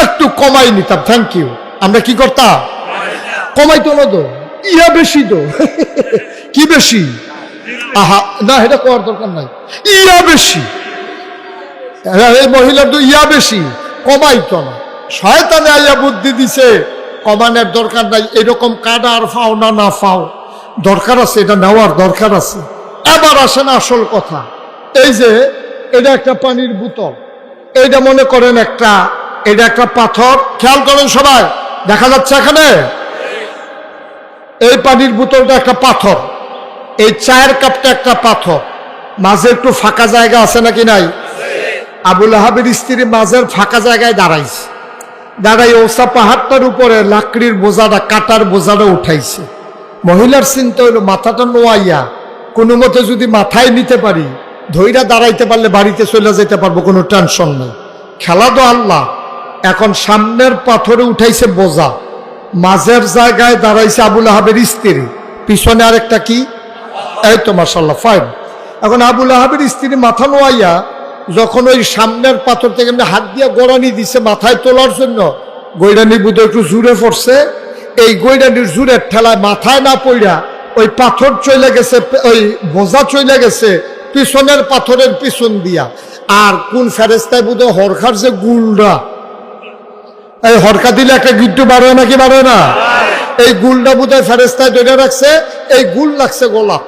একটু কমাই নিতাম। Thank you. আমরা কি করতাম? কমাইতো না তো, ইয়া বেশি তো। কি বেশি? আহা না, এটা করার দরকার নাই, ইয়া বেশি। এই মহিলার তো ইয়া বেশি, কমাইতো না। শয়তানে আইয়া বুদ্ধি দিছে কমানোর দরকার নাই, এরকম কাটা আর ফাও না, না ফাও দরকার আছে, এটা নেওয়ার দরকার আছে। এবার আসেন আসল কথা। এই যে এটা একটা পানির বোতল, এইটা মনে করেন এটা একটা পাথর। খেয়াল করেন সবাই, দেখা যাচ্ছে এখানে এই পানির বোতলটা একটা পাথর, এই চায়ের কাপটা একটা পাথর, মাঝে একটু ফাঁকা জায়গা আছে নাকি নাই? আবুল আহাবের স্ত্রী মাঝের ফাঁকা জায়গায় দাঁড়াইছে, দাঁড়াই ওসা পাহাড়টার উপরে লাকড়ির বোঝাটা, কাটার বোঝাটা উঠাইছে। মহিলার চিন্তা হইল মাথাটা নোয়াইয়া কোনো মতে যদি মাথায় নিতে পারি, ধৈরা দাঁড়াইতে পারলে বাড়িতে চলে যেতে পারবো, কোনো টেনশন নেই। খেলা তো আল্লাহ, এখন সামনের পাথরে উঠাইছে বোঝা, মাঝের জায়গায় দাঁড়াইছে আবুল আহাবের স্ত্রী, পিছনে আরেকটা কি, এই তো মাশাআল্লাহ ফাইন। এখন আবুল আহাবের স্ত্রী মাথা নোয়াইয়া যখন ওই সামনের পাথর থেকে হাত দিয়ে গোড়ানি দিছে মাথায় তোলার জন্য, গৈরানি বুধ একটু জুড়ে পড়ছে, এই গৈরানির জুড়ের ঠেলায় মাথায় না পড়া ওই পাথর চলে গেছে, ওই বোঝা চলে গেছে পিছনের পাথরের পিছন দিয়া। আর কোন ফেরেস্তায় বুধ হরখার যে গুলটা, এই হরকা দিলে একটা গিট্টু বার হয় নাকি বার হয় না, এই গুলটা বুধহয় ফেরেস্তায় ধরে রাখছে, এই গুল লাগছে গোলাপ।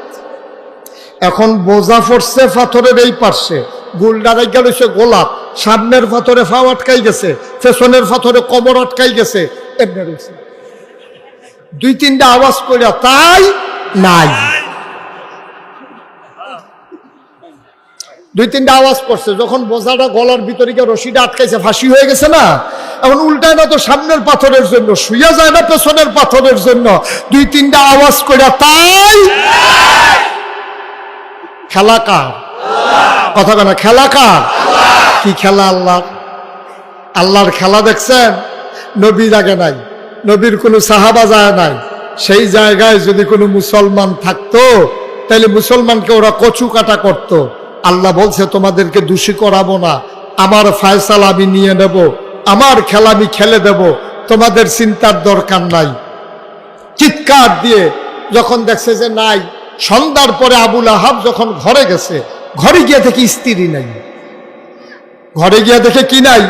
এখন বোঝা পড়ছে পাথরের এই পার্শ্বে, গুলটা রেখে রয়েছে গোলাপ, সামনের পাথরে ফাও আটকাই গেছে, পেছনের পাথরে কবর আটকাই গেছে, এমনি রয়েছে। দুই তিনটা আওয়াজ করে তাই নাই, দুই তিনটা আওয়াজ করছে। যখন বোঝাটা গলার ভিতরে গিয়ে রশিটা আটকাইছে, ফাঁসি হয়ে গেছে না, এখন উল্টায় না তো সামনের পাথরের জন্য, শুয়ে যায় না পেছনের পাথরের জন্য, দুই তিনটা আওয়াজ করে তাই। খেলা কার? কথা কেন? খেলা কার? কি খেলা? আল্লাহর। আল্লাহর খেলা দেখছেন? নবী জাগে নাই, নবীর কোনো সাহাবা যায় নাই, সেই জায়গায় যদি কোনো মুসলমান থাকতো তাহলে মুসলমানকে ওরা কচু কাটা করতো। আল্লাহ বলছে তোমাদেরকে দোষী করাবো না, আমার ফয়সালা আমি নিয়ে নেব, আমার খেলা আমি খেলে দেব, তোমাদের চিন্তার দরকার নাই। চিৎকার দিয়ে যখন দেখছে যে নাই, সন্ধ্যার পরে আবুল আহাব যখন ঘরে গেছে, ঘরে গিয়ে দেখে স্ত্রী নাই, ঘরে গিয়ে দেখে কি নাই,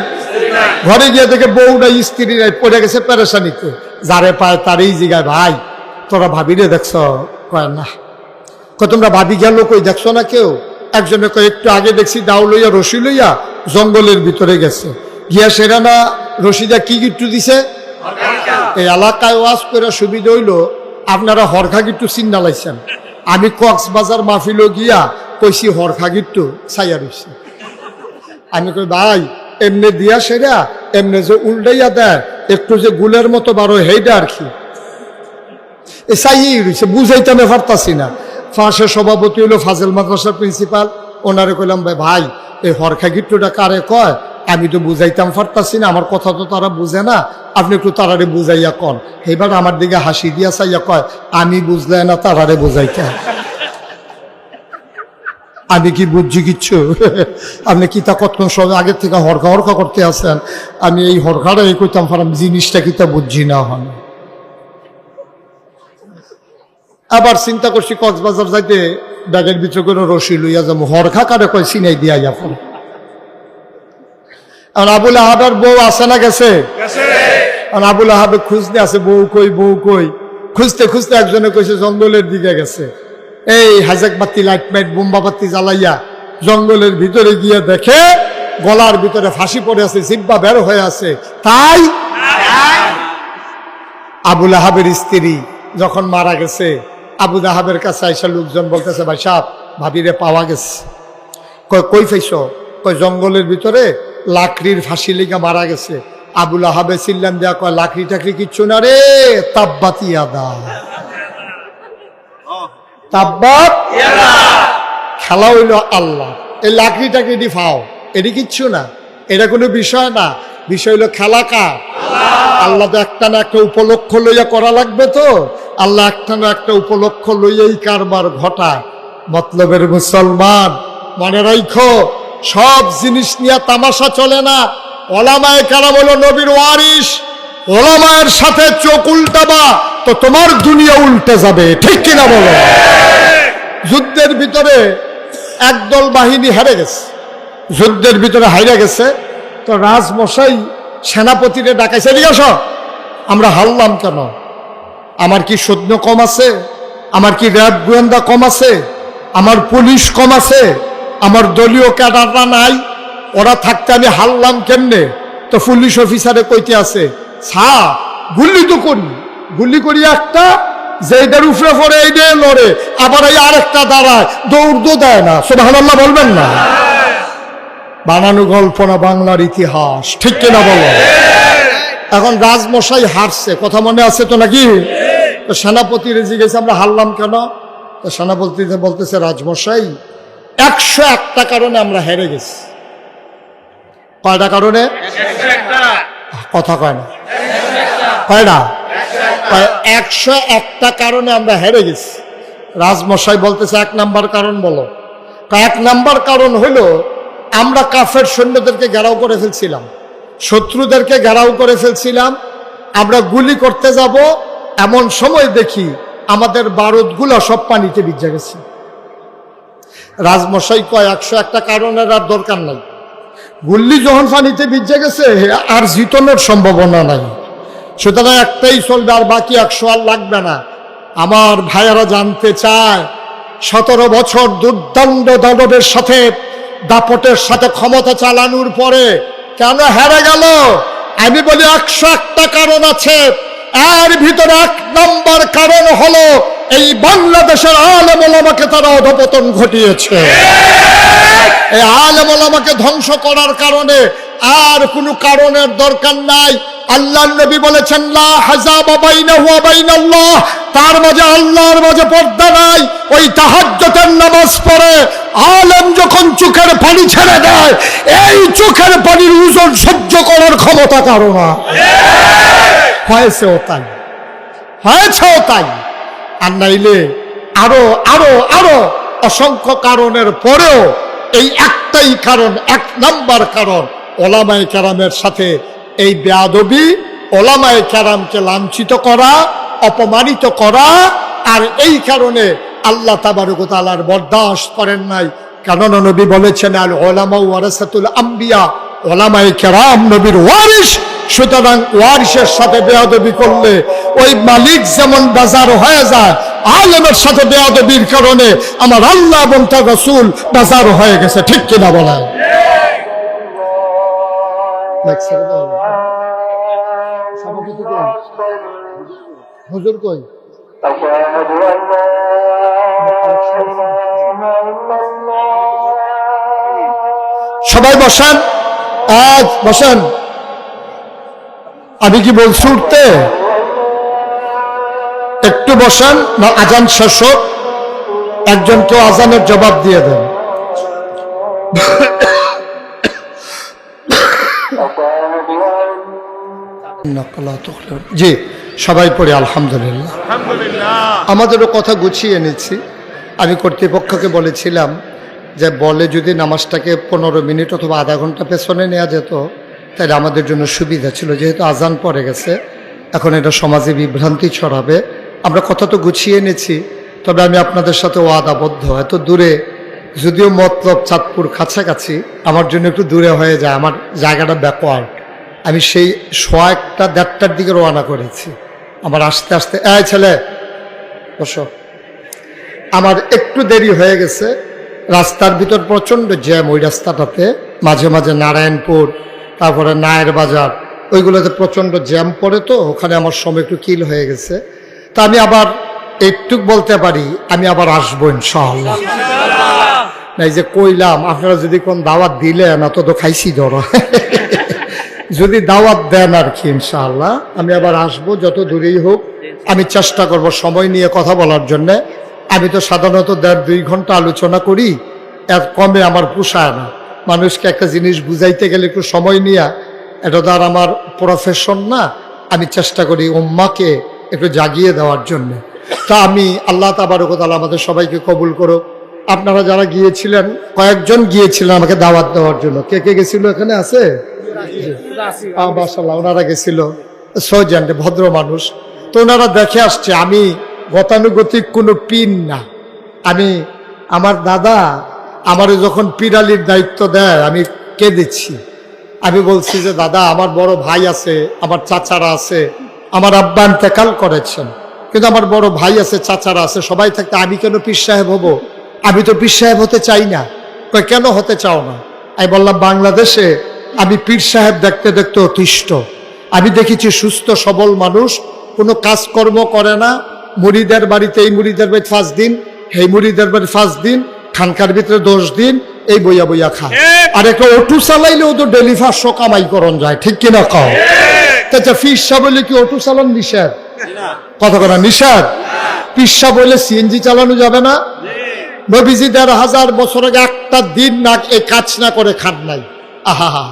ঘরে গিয়ে দেখে বউ নাই, স্ত্রী নাই, পড়ে গেছে পেরেশানিতে। যারে পায় তারই জিগায় ভাই তোরা ভাবিরে দেখছ? কয় না। তোমরা ভাবি গেল কই দেখছো না কেউ? একজনে কয় একটু আগে দেখছি দাও লইয়া রশি লইয়া জঙ্গলের ভিতরে গেছে, গিয়া সেরা না রশিদা কি গিট্টু দিছে। এই এলাকায় ওয়াজ করে সুবিধা হইল আপনারা হরখা গিট্টু চিন্না লাইছেন, আমি কক্সবাজার মাহফিলও গিয়া কইছি হরখা গিট্টু ছাইয়া রইছে। আমি কই ভাই এমনি দিয়া সেরা, এমনি যে উল্টাইয়া দেয় একটু যে গুলের মতো বারো হেইডা আর কি, এ চাইয়েই রয়েছে, বুঝাইতে আমি পারতাছি না। ফাঁসের সভাপতি হইল ফাজেল মাদ্রাসার প্রিন্সিপাল, ওনারে কইলাম ভাই এই হরখা গিট্টুটা কারে কয়, আমি তো বুঝাইতাম পারতাছি না, আমার কথা তো তারা বুঝে না, আপনি একটু তারারে বুঝাইয়া কন। এবার আমার দিকে হাসি দিয়া চাইয়া কয় আমি বুঝলে না তারারে বুঝাইতে, আমি কি বুঝছি কিচ্ছু? আপনি কি তা কতক্ষণ সময় আগের থেকে হরকা হরকা করতে আসেন, আমি এই হরকাটা এই করতাম পারাম জিনিসটা কি তা বুঝছি না হন। আবার চিন্তা করছি কক্সবাজার যাইতে ব্যাগের ভিতরে করে রশি লইয়া যাবো, হরখা কারে কয় সিনাই দিয়া যাবো। আর আবুল আহাবের বউ আছে না গেছে? আর আবুল আহাবে খুঁজতে আছে বউ কই বউ কই, খুঁজতে খুঁজতে একজনে কইছে জঙ্গলের দিকে গেছে। এই হাজাক বাতি লাইট মাইট বোম্বা বাতি জ্বালাইয়া জঙ্গলের ভিতরে গিয়ে দেখে গলার ভিতরে ফাঁসি পড়ে আছে, জিব্বা বের হয়ে আছে। তাই আবুল আহাবের স্ত্রী যখন মারা গেছে, আবুল আহাবের কাছে আইসা লোকজন বলতেছে ভাই সাহেব ভাবিরে পাওয়া গেছে। কই পাইছ? কই জঙ্গলের ভিতরে লাকড়ির ফাঁসি লেগে মারা গেছে। আবুল আহাবে চিল্লান দেয়া কয় লাকড়ি টাকড়ি কিচ্ছু না রে, তাব্বাত ইয়াদা, তাব্বাত খেলা হইল আল্লাহ। এই লাকড়ি টাকড়ি ফাও এটি কিচ্ছু না, এটা কোনো বিষয় না, বিষয় হইল খেলা কার? আল্লাহ তো একটা না একটা উপলক্ষ লইয়া করা লাগবে, তো আল্লাহ একটা না একটা উপলক্ষ লইয়াই কারবার ঘটায়। মতলবের মুসলমান মনে রাখো, সব জিনিস নিয়ে তামাশা চলে না। ওলামায়ে কেরাম হলো নবীর ওয়ারিস, ওলামায়ের সাথে চোখ উল্টাবা তো তোমার দুনিয়া উল্টে যাবে, ঠিক কিনা বলো? যুদ্ধের ভিতরে একদল বাহিনী হেরে গেছে, যুদ্ধের ভিতরে হাইরা গেছে, তো রাজমশাই সেনাপতিরে ডাকাইছে, এদিকে আসো, আমরা হারলাম কেন? আমার কি সৈন্য কম আছে? আমার কি র্যাব গোয়েন্দা কম আছে? আমার পুলিশ কম আছে? আমার দলীয় ক্যাডাররা নাই? ওরা থাকতে আমি হারলাম কেমনে? তো পুলিশ অফিসারে কইতে আছে স্যার গুলি তো করি, গুলি করি একটা, যেটার উপরে পড়ে এইটা লড়ে, আবার এই আরেকটা দাঁড়ায়, দৌড় তো দেয় না। সুবহানাল্লাহ বলবেন না? বানানো গল্প না, বাংলার ইতিহাস, ঠিক কিনা বলো? এখন রাজমশাই হারছে, কথা মনে আছে তো নাকি? তো সেনাপতি রেজি গেছে আমরা হারলাম কেন? তো সেনাপতি বলতেছে রাজমশাই 101টা কারণে আমরা হেরে গেছি। কয়টা কারণে? কথা কয় না, কয় না? 101টা কারণে আমরা হেরে গেছি। রাজমশাই বলতেছে 1 নাম্বার কারণ বলো। 1 নাম্বার কারণ হলো আমরা কাফের সৈন্যদেরকে ঘেরাও করে ফেলছিলাম, শত্রুদেরকে ঘেরাও করে ফেলছিলাম। আমরা গুলি করতে যাব, এমন সময় দেখি আমাদের বারুদগুলো সব পানিতে ভিজে গেছে। রাজমশাই কয় 101টা কারণের আর দরকার নাই, গুল্লি যখন পানিতে ভিজে গেছে আর জিতনের সম্ভাবনা নাই, সুতরাং একটাই চলবে, আর বাকি 100 আর লাগবে না। আমার ভাইয়েরা জানতে চায় 17 বছর দুর্দণ্ড দানবের সাথে দাপটের সাথে ক্ষমতা চালানোর পরে কেন হেরে গেল? আমি বলি 101টা কারণ আছে। এর ভিতরে 1 নম্বর কারণ হলো এই বাংলাদেশের আলেম ওলামাকে তারা অধপতন ঘটিয়েছে। এই আলেম ওলামাকে ধ্বংস করার কারণে আর কোনো কারণের দরকার নাই। আল্লাহর নবী বলেছেন লা হাজাবা বাইনাহু ওয়া বাইনাল্লাহ, তার মাঝে আল্লাহর মাঝে পর্দা নাই। ওই তাহাজ্জুদের নামাজ পড়ে আলেম যখন চোখের পানি ছেড়ে দেয়, এই চোখের পানির ওজন সহ্য করার ক্ষমতা কারো না। হয়েছেও তাই, হয়েছেও তাই। আর নাইলে আরো আরো আরো অসংখ্য কারণের পরেও এই একটাই কারণ, 1 নাম্বার কারণ, ওলামায়ে কেরামের সাথে এই বেয়াদবি, ওলামায়ে কেরামকে লাঞ্ছিত করা, অপমানিত করা। আর এই কারণে আল্লাহ তাবারক ওয়া তাআলার বরদাশত করেন নাই। কেননা নবী বলেছেন আল উলামা ওয়ারাসাতুল আম্বিয়া, ওলামায়ে কেরাম নবীর ওয়ারিস। সুতরাং ওয়ারিসের সাথে বেয়াদবি করলে ওই মালিক যেমন বাজার হয়ে যায়, আলেমের সাথে বেয়াদবির কারণে আমার আল্লাহ এবং তার রাসূল বাজার হয়ে গেছে। ঠিক কিনা বলেন? হুজুর কই? সবাই বসেন, আজ বসেন। আমি কি বলছি উঠতে? একটু বসেন, না আজান শেষ হোক, একজন কেউ আজানের জবাব দিয়ে দেন। জি, সবাই পড়ি আলহামদুলিল্লাহ। আমাদেরও কথা গুছিয়ে নিচ্ছি। আমি কর্তৃপক্ষকে বলেছিলাম যে বলে যদি নামাজটাকে 15 মিনিট অথবা আধা ঘন্টা পেছনে নেওয়া যেত তাহলে আমাদের জন্য সুবিধা ছিল। যেহেতু আজান পড়ে গেছে, এখন এটা সমাজে বিভ্রান্তি ছড়াবে। আমরা কথা তো গুছিয়ে এনেছি, তবে আমি আপনাদের সাথে ওয়াদাবদ্ধ। এত দূরে, যদিও মতলব চাঁদপুর কাছাকাছি, আমার জন্য একটু দূরে হয়ে যায়, আমার জায়গাটা ব্যাকওয়ার্ড। আমি সেই 1:30টার দিকে রওনা করেছি। আমার আস্তে আস্তে, এই ছেলে বসো, আমার একটু দেরি হয়ে গেছে। রাস্তার ভিতর প্রচণ্ড জ্যাম, ওই রাস্তাটাতে মাঝে মাঝে নারায়ণপুর, তারপরে নায়ের বাজার, ওইগুলোতে প্রচণ্ড জ্যাম পড়ে, তো ওখানে আমার সময় একটু কিল হয়ে গেছে। তা আমি আবার একটু বলতে পারি আমি আবার আসবো ইনশাআল্লাহ। না এই যে কইলাম, আপনারা যদি কোন দাওয়াত দিলেন, অত তো খাইছি ধরো, যদি দাওয়াত দেন আর কি, ইনশাআল্লাহ আমি আবার আসবো, যত দূরেই হোক। আমি চেষ্টা করব সময় নিয়ে কথা বলার জন্যে। আমি তো সাধারণত 1.5-2 ঘন্টা আলোচনা করি, এর কমে আমার পোষায় না। মানুষকে একটা জিনিস বুঝাইতে গেলে একটু সময় নিয়ে, এটা তো আর আমার প্রফেশন না। আমি চেষ্টা করি উম্মাকে একটু জাগিয়ে দেওয়ার জন্যে। তা আমি আল্লাহ তাবারক ওয়া তাআলা আমাদের সবাইকে কবুল করুক। আপনারা যারা গিয়েছিলেন, কয়েকজন গিয়েছিলেন আমাকে দাওয়াত দেওয়ার জন্য। কে কে গেছিল এখানে আছে? মাশাআল্লাহ, ওনারা গেছিল, সৌজান ভদ্র মানুষ। তো ওনারা দেখে আসছে আমি গতানুগতিক কোনো পীর না। আমি, আমার দাদা আমারে যখন পীরালির দায়িত্ব দেয় আমি কেঁদেছি। আমি বলছি যে দাদা, আমার বড় ভাই আছে, আমার চাচারা আছে, আমার আব্বা ইন্তেকাল করেছেন, কিন্তু আমার বড় ভাই আছে, চাচারা আছে, সবাই থাকতে আমি কেন পীর সাহেব হব? আমি তো পীর সাহেব হতে চাই না। কেন হতে চাও না? আমি বললাম বাংলাদেশে আমি পীর সাহেব দেখতে দেখতে অতিষ্ঠ। আমি দেখেছি সুস্থ সবল মানুষ কোনো কাজকর্ম করে না, মুরিদের বাড়িতে, এই মুরিদের বাড়িতে 5 দিন, এই মুরিদের বাড়ি 5 দিন, খানকার ভিতরে 10 দিন, এই বইয়া বইয়া খায়। আর একটা অটো চালাইলে ও তো ডেলি 500 কামাই করন যায়। ঠিক কিনা কও? আচ্ছা, ফিরসা বলে কি অটো চালান নিষেধ? কথা করা নিষেধ? পিসা বলে সিএনজি চালানো যাবে না? নবীজি 1000 বছর আগে একটা দিন না এই কাজ না করে খান নাই। আহা,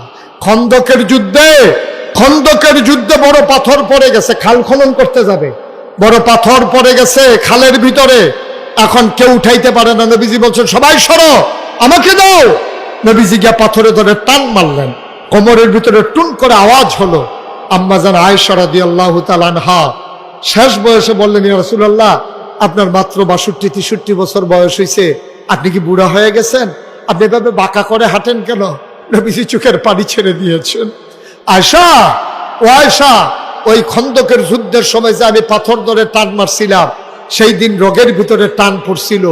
খন্দকের যুদ্ধে খন্দকের যুদ্ধে বড় পাথর পড়ে গেছে, খাল খনন করতে যাবে, বড় পাথর পড়ে গেছে খালের ভিতরে, এখন কেউ উঠাইতে পারে না। নবীজি বলছেন সবাই সরো, আমাকে দাও। নবীজি গিয়া পাথরে ধরে টান মারলেন, কোমরের ভিতরে টুন করে আওয়াজ হলো। আম্মা জান আয়েশা রাদিয়াল্লাহু তাআলা আনহা শেষ বয়সে বললেন, ইয়া রাসূলুল্লাহ, আপনার মাত্র 62-63 বছর বয়স হয়েছে, আপনি কি বুড়া হয়ে গেছেন? আপনি এভাবে বাঁকা করে হাঁটেন কেন? নবীজি চোখের পানি ছেড়ে দিয়েছেন। আয়েশা, ও আয়েশা, ওই খন্দকের যুদ্ধের সময় যে আমি পাথর ধরে টান মারছিলাম, সেই দিন রোগের ভিতরে টান পড়ছিল,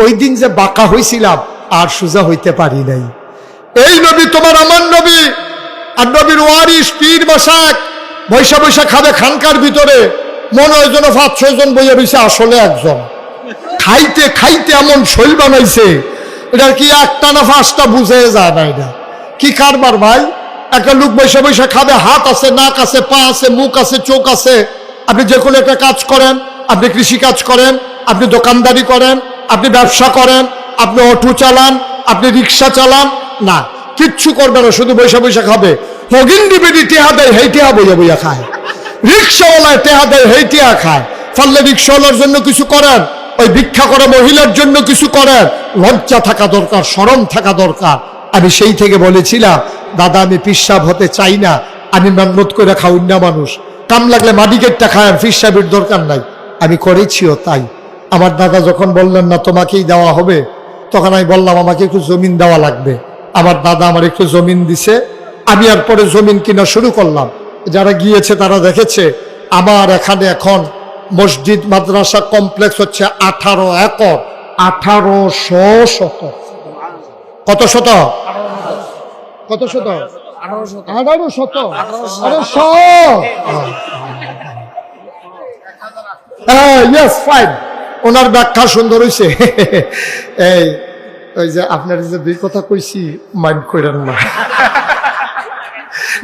ওই দিন যে বাঁকা হয়েছিলাম আর সোজা হইতে পারি নাই। এই নবী তোমার আমার নবী, আর নবীর ওয়ারিস পীর বাসাক বৈশা বৈশা খাবে খানকার ভিতরে, মনে হয় যেন 5-6 জন বইয়া বইছে, আসলে একজন। খাইতে খাইতে এমন শৈল বানাইছে, এটা কি একটা না 5টা বুঝে যায় না। এটা কি কারবার ভাই? একটা লোক বৈশা বৈশা খাবে, হাত আছে, নাক আছে, পা আছে, মুখ আছে, চোখ আছে। আপনি যে কোনো একটা কাজ করেন, আপনি কৃষি কাজ করেন, আপনি দোকানদারি করেন, আপনি ব্যবসা করেন, আপনি অটো চালান, আপনি রিক্সা চালান, না কিচ্ছু করবে না, শুধু বৈশা বৈশা খাবে। হগিন্দি বেদি টেহা দেয়, হেই টেহা বইয়া বইয়া খায়। রিক্সাওয়ালায় টেহা দেয়, হেই টেহা খায়। পারলে রিক্সাওয়ালার জন্য কিছু করেন, ওই ভিক্ষা করা মহিলার জন্য কিছু করেন। লজ্জা থাকা দরকার, শরম থাকা দরকার। আমি সেই থেকে বলেছিলাম, দাদা আমি পিসাব হতে চাই না, আমি মেহনত করে খাওয়াই না মানুষ, কাম লাগলে মাডিকেটটা খায়, পিসাবের দরকার নাই। আমি করেছিও তাই। আমার দাদা যখন বললেন না তোমাকেই দেওয়া হবে, তখন আমি বললাম আমাকে একটু জমিন দেওয়া লাগবে। আমার দাদা আমার একটু জমিন দিছে, আমি আর পরে জমিন কিনা শুরু করলাম। যারা গিয়েছে তারা দেখেছে আমার এখানে এখন মসজিদ মাদ্রাসা কমপ্লেক্স হচ্ছে 18 একর, 1800 শতক। কত শত? কত শত? 18 শতক। Yes, fine. ওনার ব্যাখ্যা সুন্দর হয়েছে। এই ওই যে আপনার যে 2 কথা কইছি, মাইন্ড করেন না।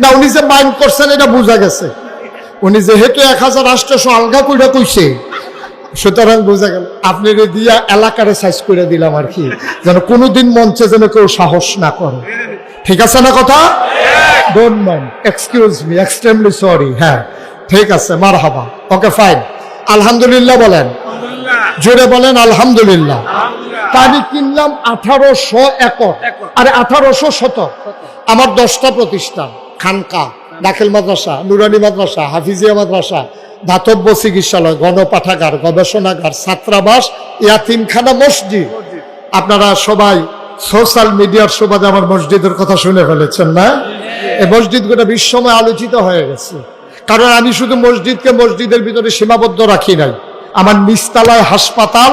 না, উনি যে মাইন্ড করছেন এটা বোঝা গেছে। উনি যেহেতু 1800 আলগা কইরা কইছে, সুতরাং বোঝা গেল। আপনার দিয়া এলাকারে সাইজ করে দিলাম আর কি, যেন কোনোদিন মঞ্চে যেন কেউ সাহস না করে। ঠিক আছে না কথা? Don't mind, excuse me, extremely sorry. হ্যাঁ ঠিক আছে, মারহাবা, ওকে ফাইন। আলহামদুলিল্লাহ বলেন, জোরে বলেন আলহামদুলিল্লাহ। আমি কিনলাম 1800 একর, আরে 1800 শতক। আমার 10টা প্রতিষ্ঠান, খানকা, দাখিল মাদ্রাসা, নুরানি মাদ্রাসা, হাফিজিয়া মাদ্রাসা, দাতব্য চিকিৎসালয়, গণপাঠাগার, গবেষণাগার, ছাত্রাবাস, ইয়াতিমখানা, মসজিদ। আপনারা সবাই সোশ্যাল মিডিয়ার সুবাদে আমার মসজিদের কথা শুনে ফেলেছেন না? এই মসজিদগুলো বিশ্বময় আলোচিত হয়ে গেছে। কারণ আমি শুধু মসজিদকে মসজিদের ভিতরে সীমাবদ্ধ রাখি নাই। আমার নিচতলায় হাসপাতাল,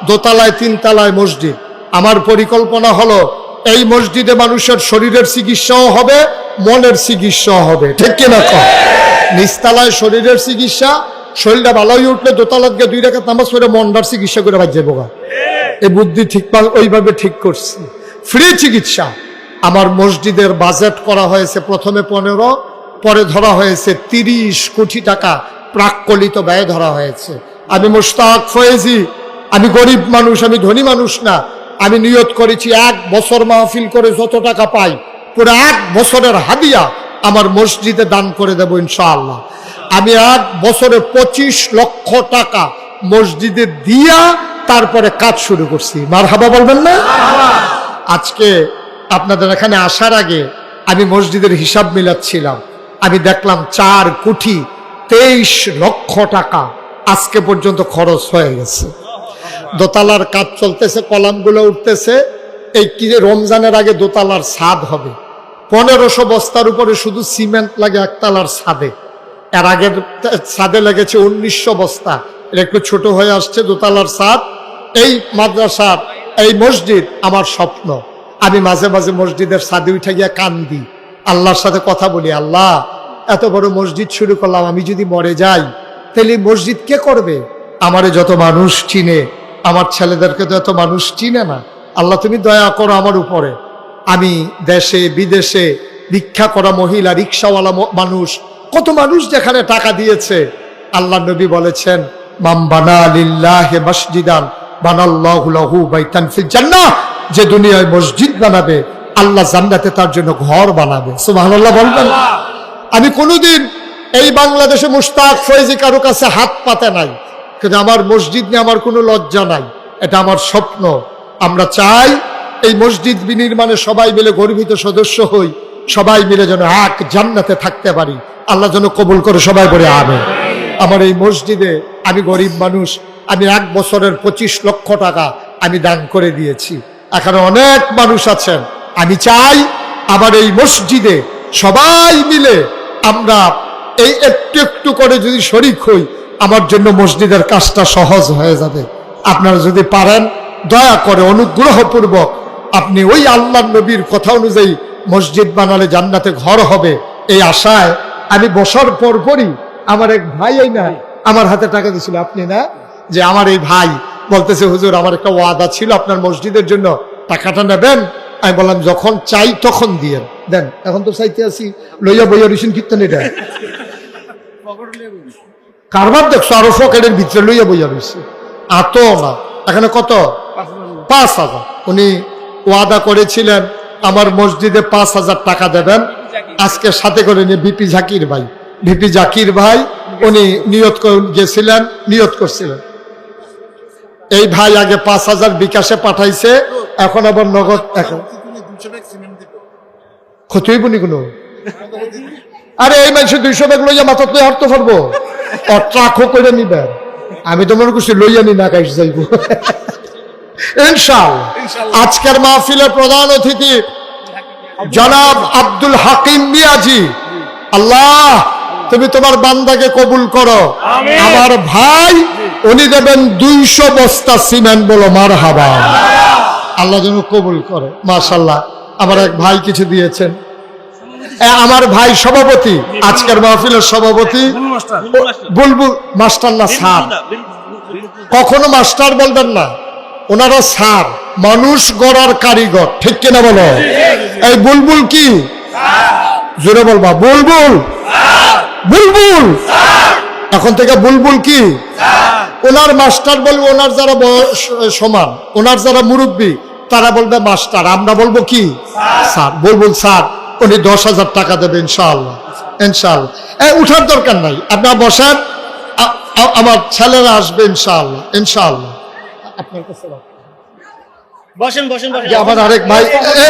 দোতলায় 3 তলায় মসজিদ। আমার পরিকল্পনা হলো এই মসজিদে মানুষের শরীরের চিকিৎসাও হবে, মনের চিকিৎসাও হবে। ঠিক কিনা কর? নিচতলায় শরীরের চিকিৎসা, শরীরটা ভালো হয়ে উঠলে দোতলাত গিয়ে 2 রাকাত নামাজ পড়ে মনটার চিকিৎসা করে বাজে বোগা। এই বুদ্ধি ঠিক ওইভাবে ঠিক করছি। ফ্রি চিকিৎসা। আমার মসজিদের বাজেট করা হয়েছে প্রথমে 15, পরে ধরা হয়েছে 30 কোটি টাকা প্রাক্কলিত ব্যয় ধরা হয়েছে। আমি মুশতাক ফয়েজি, আমি গরিব মানুষ, আমি ধনী মানুষ না। আমি নিয়ত করেছি 1 বছর মাহফিল করে যত টাকা পাই, পুরো 1 বছরের হাদিয়া আমার মসজিদে দান করে দেব ইনশাআল্লাহ। আমি 1 বছরে 25 লক্ষ টাকা মসজিদে দিয়া তারপরে কাজ শুরু করছি। মারহাবা বলবেন না? আজকে আপনাদের এখানে আসার আগে আমি মসজিদের হিসাব মিলাচ্ছিলাম, আমি দেখলাম 4 কোটি 23 লক্ষ টাকা আজকে পর্যন্ত খরচ হয়ে গেছে। দোতলার কাজ চলতেছে, কলামগুলো উঠতেছে। এই কি রমজানের আগে দোতলার ছাদ হবে। 1500 বস্তার উপরে শুধু সিমেন্ট লাগে একতলার ছাদে। এর আগের ছাদে লেগেছে 1900 বস্তা। এটা একটু ছোট হয়ে আসছে দোতলার ছাদ। এই মাদ্রাসার, এই মসজিদ আমার স্বপ্ন। আমি মাঝে মাঝে মসজিদের ছাদে উঠে গিয়ে কান্দি, আল্লাহর সাথে কথা বলি, আল্লাহ এত বড় মসজিদ শুরু করলাম, আমি যদি মরে যাই তাহলে মসজিদ কে করবে? আমারে যত মানুষ চিনে, আমার ছেলেদেরকে তো এত মানুষ চিনে না। আল্লাহ তুমি দয়া করো আমার উপরে। আমি দেশে বিদেশে ভিক্ষা করা মহিলা, রিক্সাওয়ালা মানুষ, কত মানুষ যেখানে টাকা দিয়েছে। আল্লাহ নবী বলেছেন, মান বানা লিল্লাহি মসজিদান বানাল্লাহু লাহু বাইতান ফিল জান্নাহ। যে দুনিয়ায় মসজিদ বানাবে, আল্লাহ জান্নাতে তার জন্য ঘর বানাবে। সুবহানাল্লাহ বলবেন? আমি কোনোদিন এই বাংলাদেশে মুশতাক ফয়েজি কারো কাছে হাত পাতে নাই, কিন্তু আমার মসজিদ নিয়ে আমার কোনো লজ্জা নাই, এটা আমার স্বপ্ন। আমরা চাই এই মসজিদ বিনির্মাণে সবাই মিলে গর্বিত সদস্য হই, সবাই মিলে যেন এক জান্নাতে থাকতে পারি। আল্লাহ যেন কবুল করে, সবাই বলে আমিন। আমার এই মসজিদে, আমি গরিব মানুষ, আমি 1 বছরের 25 লক্ষ টাকা আমি দান করে দিয়েছি। এখানে অনেক মানুষ আছেন, আমি চাই আমার এই মসজিদে সবাই মিলে আমরা এই একটু একটু করে যদি শরিক হই, আমার জন্য মসজিদের কাজটা সহজ হয়ে যাবে। আপনারা যদি পারেন, দয়া করে অনুগ্রহপূর্বক আপনি ওই আল্লাহর নবীর কথা অনুযায়ী মসজিদ বানালে জান্নাতে ঘর হবে, এই আশায় আমি বসার পরপরই আমার এক ভাই এই না আমার হাতে টাকা দিয়েছিল, আপনি না, যে আমার এই ভাই বলতেছে, হুজুর আমার একটা ওয়াদা ছিল আপনার মসজিদের জন্য, টাকাটা নেবেন? আমি বললাম যখন চাই তখন দিয়ে দেন, এখন তো চাইতে আছি লইয়া বইয়া রিসিন কীর্তন, এটা কারবার দেখছো, আরো পকেটের ভিতরে লইয়া বইয়া রয়েছে, আতো না। এখানে কত? 5,000। উনি ওয়াদা করেছিলেন আমার মসজিদে 5,000 টাকা দেবেন। আজকে সাথে করে নিয়ে বিপি জাকির ভাই, ভিপি জাকির ভাই উনি নিয়ত গেছিলেন, নিয়ত করছিলেন। এই ভাই আগে 5,000 বিকাশে পাঠাইছে, এখন আবার নগদ। এখন ক্ষতি হইব নি কোনো? আরে এই মানুষ 200 ব্যাগ লইয়া মাথা তুই হাঁটতে পারবো, ট্রাকও করে নিবেন। আমি তো মনে করছি লইয়া নি না কাইস যাইব ইনশাআল্লাহ। আজকের মাহফিলের প্রধান অতিথি জনাব আব্দুল হাকিম মিয়াজি, আল্লাহ তুমি তোমার বান্দাকে কবুল করো। আমার ভাই উনি দেবেন 200 বস্তা সিমেন্ট, বলো মারহাবা। আল্লাহ যেন কবুল করে। মাশাআল্লাহ, আমার এক ভাই কিছু দিয়েছেন। আমার ভাই সভাপতি, আজকের মাহফিলের সভাপতি বুলবুল মাস্টার, না স্যার, কখনো মাস্টার বলবেন না, ওনারা স্যার, মানুষ গড়ার কারিগর, ঠিক কিনা বলো? এই বুলবুল কি? জোরে বলবা, বুলবুল, বুলবুল। এখন থেকে বুলবুল কি? ওনার মাস্টার বলবো, ওনার যারা সমান, ওনার যারা মুরব্বী তারা বলবে মাস্টার, আমরা বলবো কি? স্যার। বুলবুল স্যার উনি 10,000 টাকা দেবে ইনশাআল্লাহ, ইনশাআল্লাহ। উঠার দরকার নাই, আপনারা বসেন, আমার ছেলেরা আসবে ইনশাআল্লাহ, ইনশাআল্লাহ। আপনার কাছে বসেন, বসেন, বসেন। আমার আরেক ভাই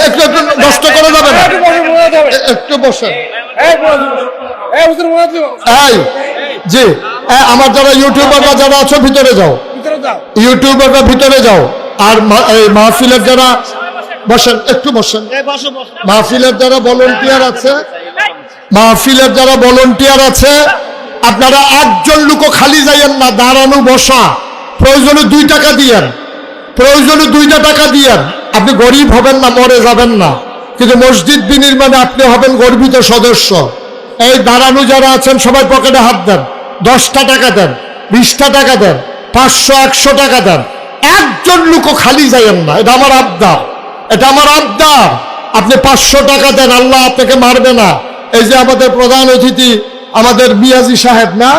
একটু একটু নষ্ট করে যাবেন, একটু বসেন। এই জি, আমার যারা ইউটিউবাররা যারা আছো ভিতরে যাও, ইউটিউবাররা ভিতরে যাও। আর এই মাহফিলের যারা, বসেন, একটু বসেন। মাহফিলের যারা ভলান্টিয়ার আছে, মাহফিলের যারা ভলান্টিয়ার আছে, আপনারা একজন লোকও খালি যাইয়েন না, দাঁড়ানো বসা। প্রয়োজনে 2 টাকা দিয়েন, প্রয়োজনে 2টা টাকা দিয়েন। আপনি গরিব হবেন না, মরে যাবেন না, কিন্তু মসজিদ বিনির্মাণে আপনি হবেন গর্বিত সদস্য। এই দাঁড়ানো যারা আছেন সবাই পকেটে হাত দেন, 10টা টাকা দেন, 20টা টাকা দেন, 500, 100 টাকা দেন। একজন লোকও খালি যাইয়েন না, এটা আমার আবদার, এটা আমার আবদার। আপনি 500 টাকা দেন, আল্লাহ আপনাকে মারবে না। এই যে আমাদের প্রধান অতিথি আমাদের মিয়াজি সাহেব না,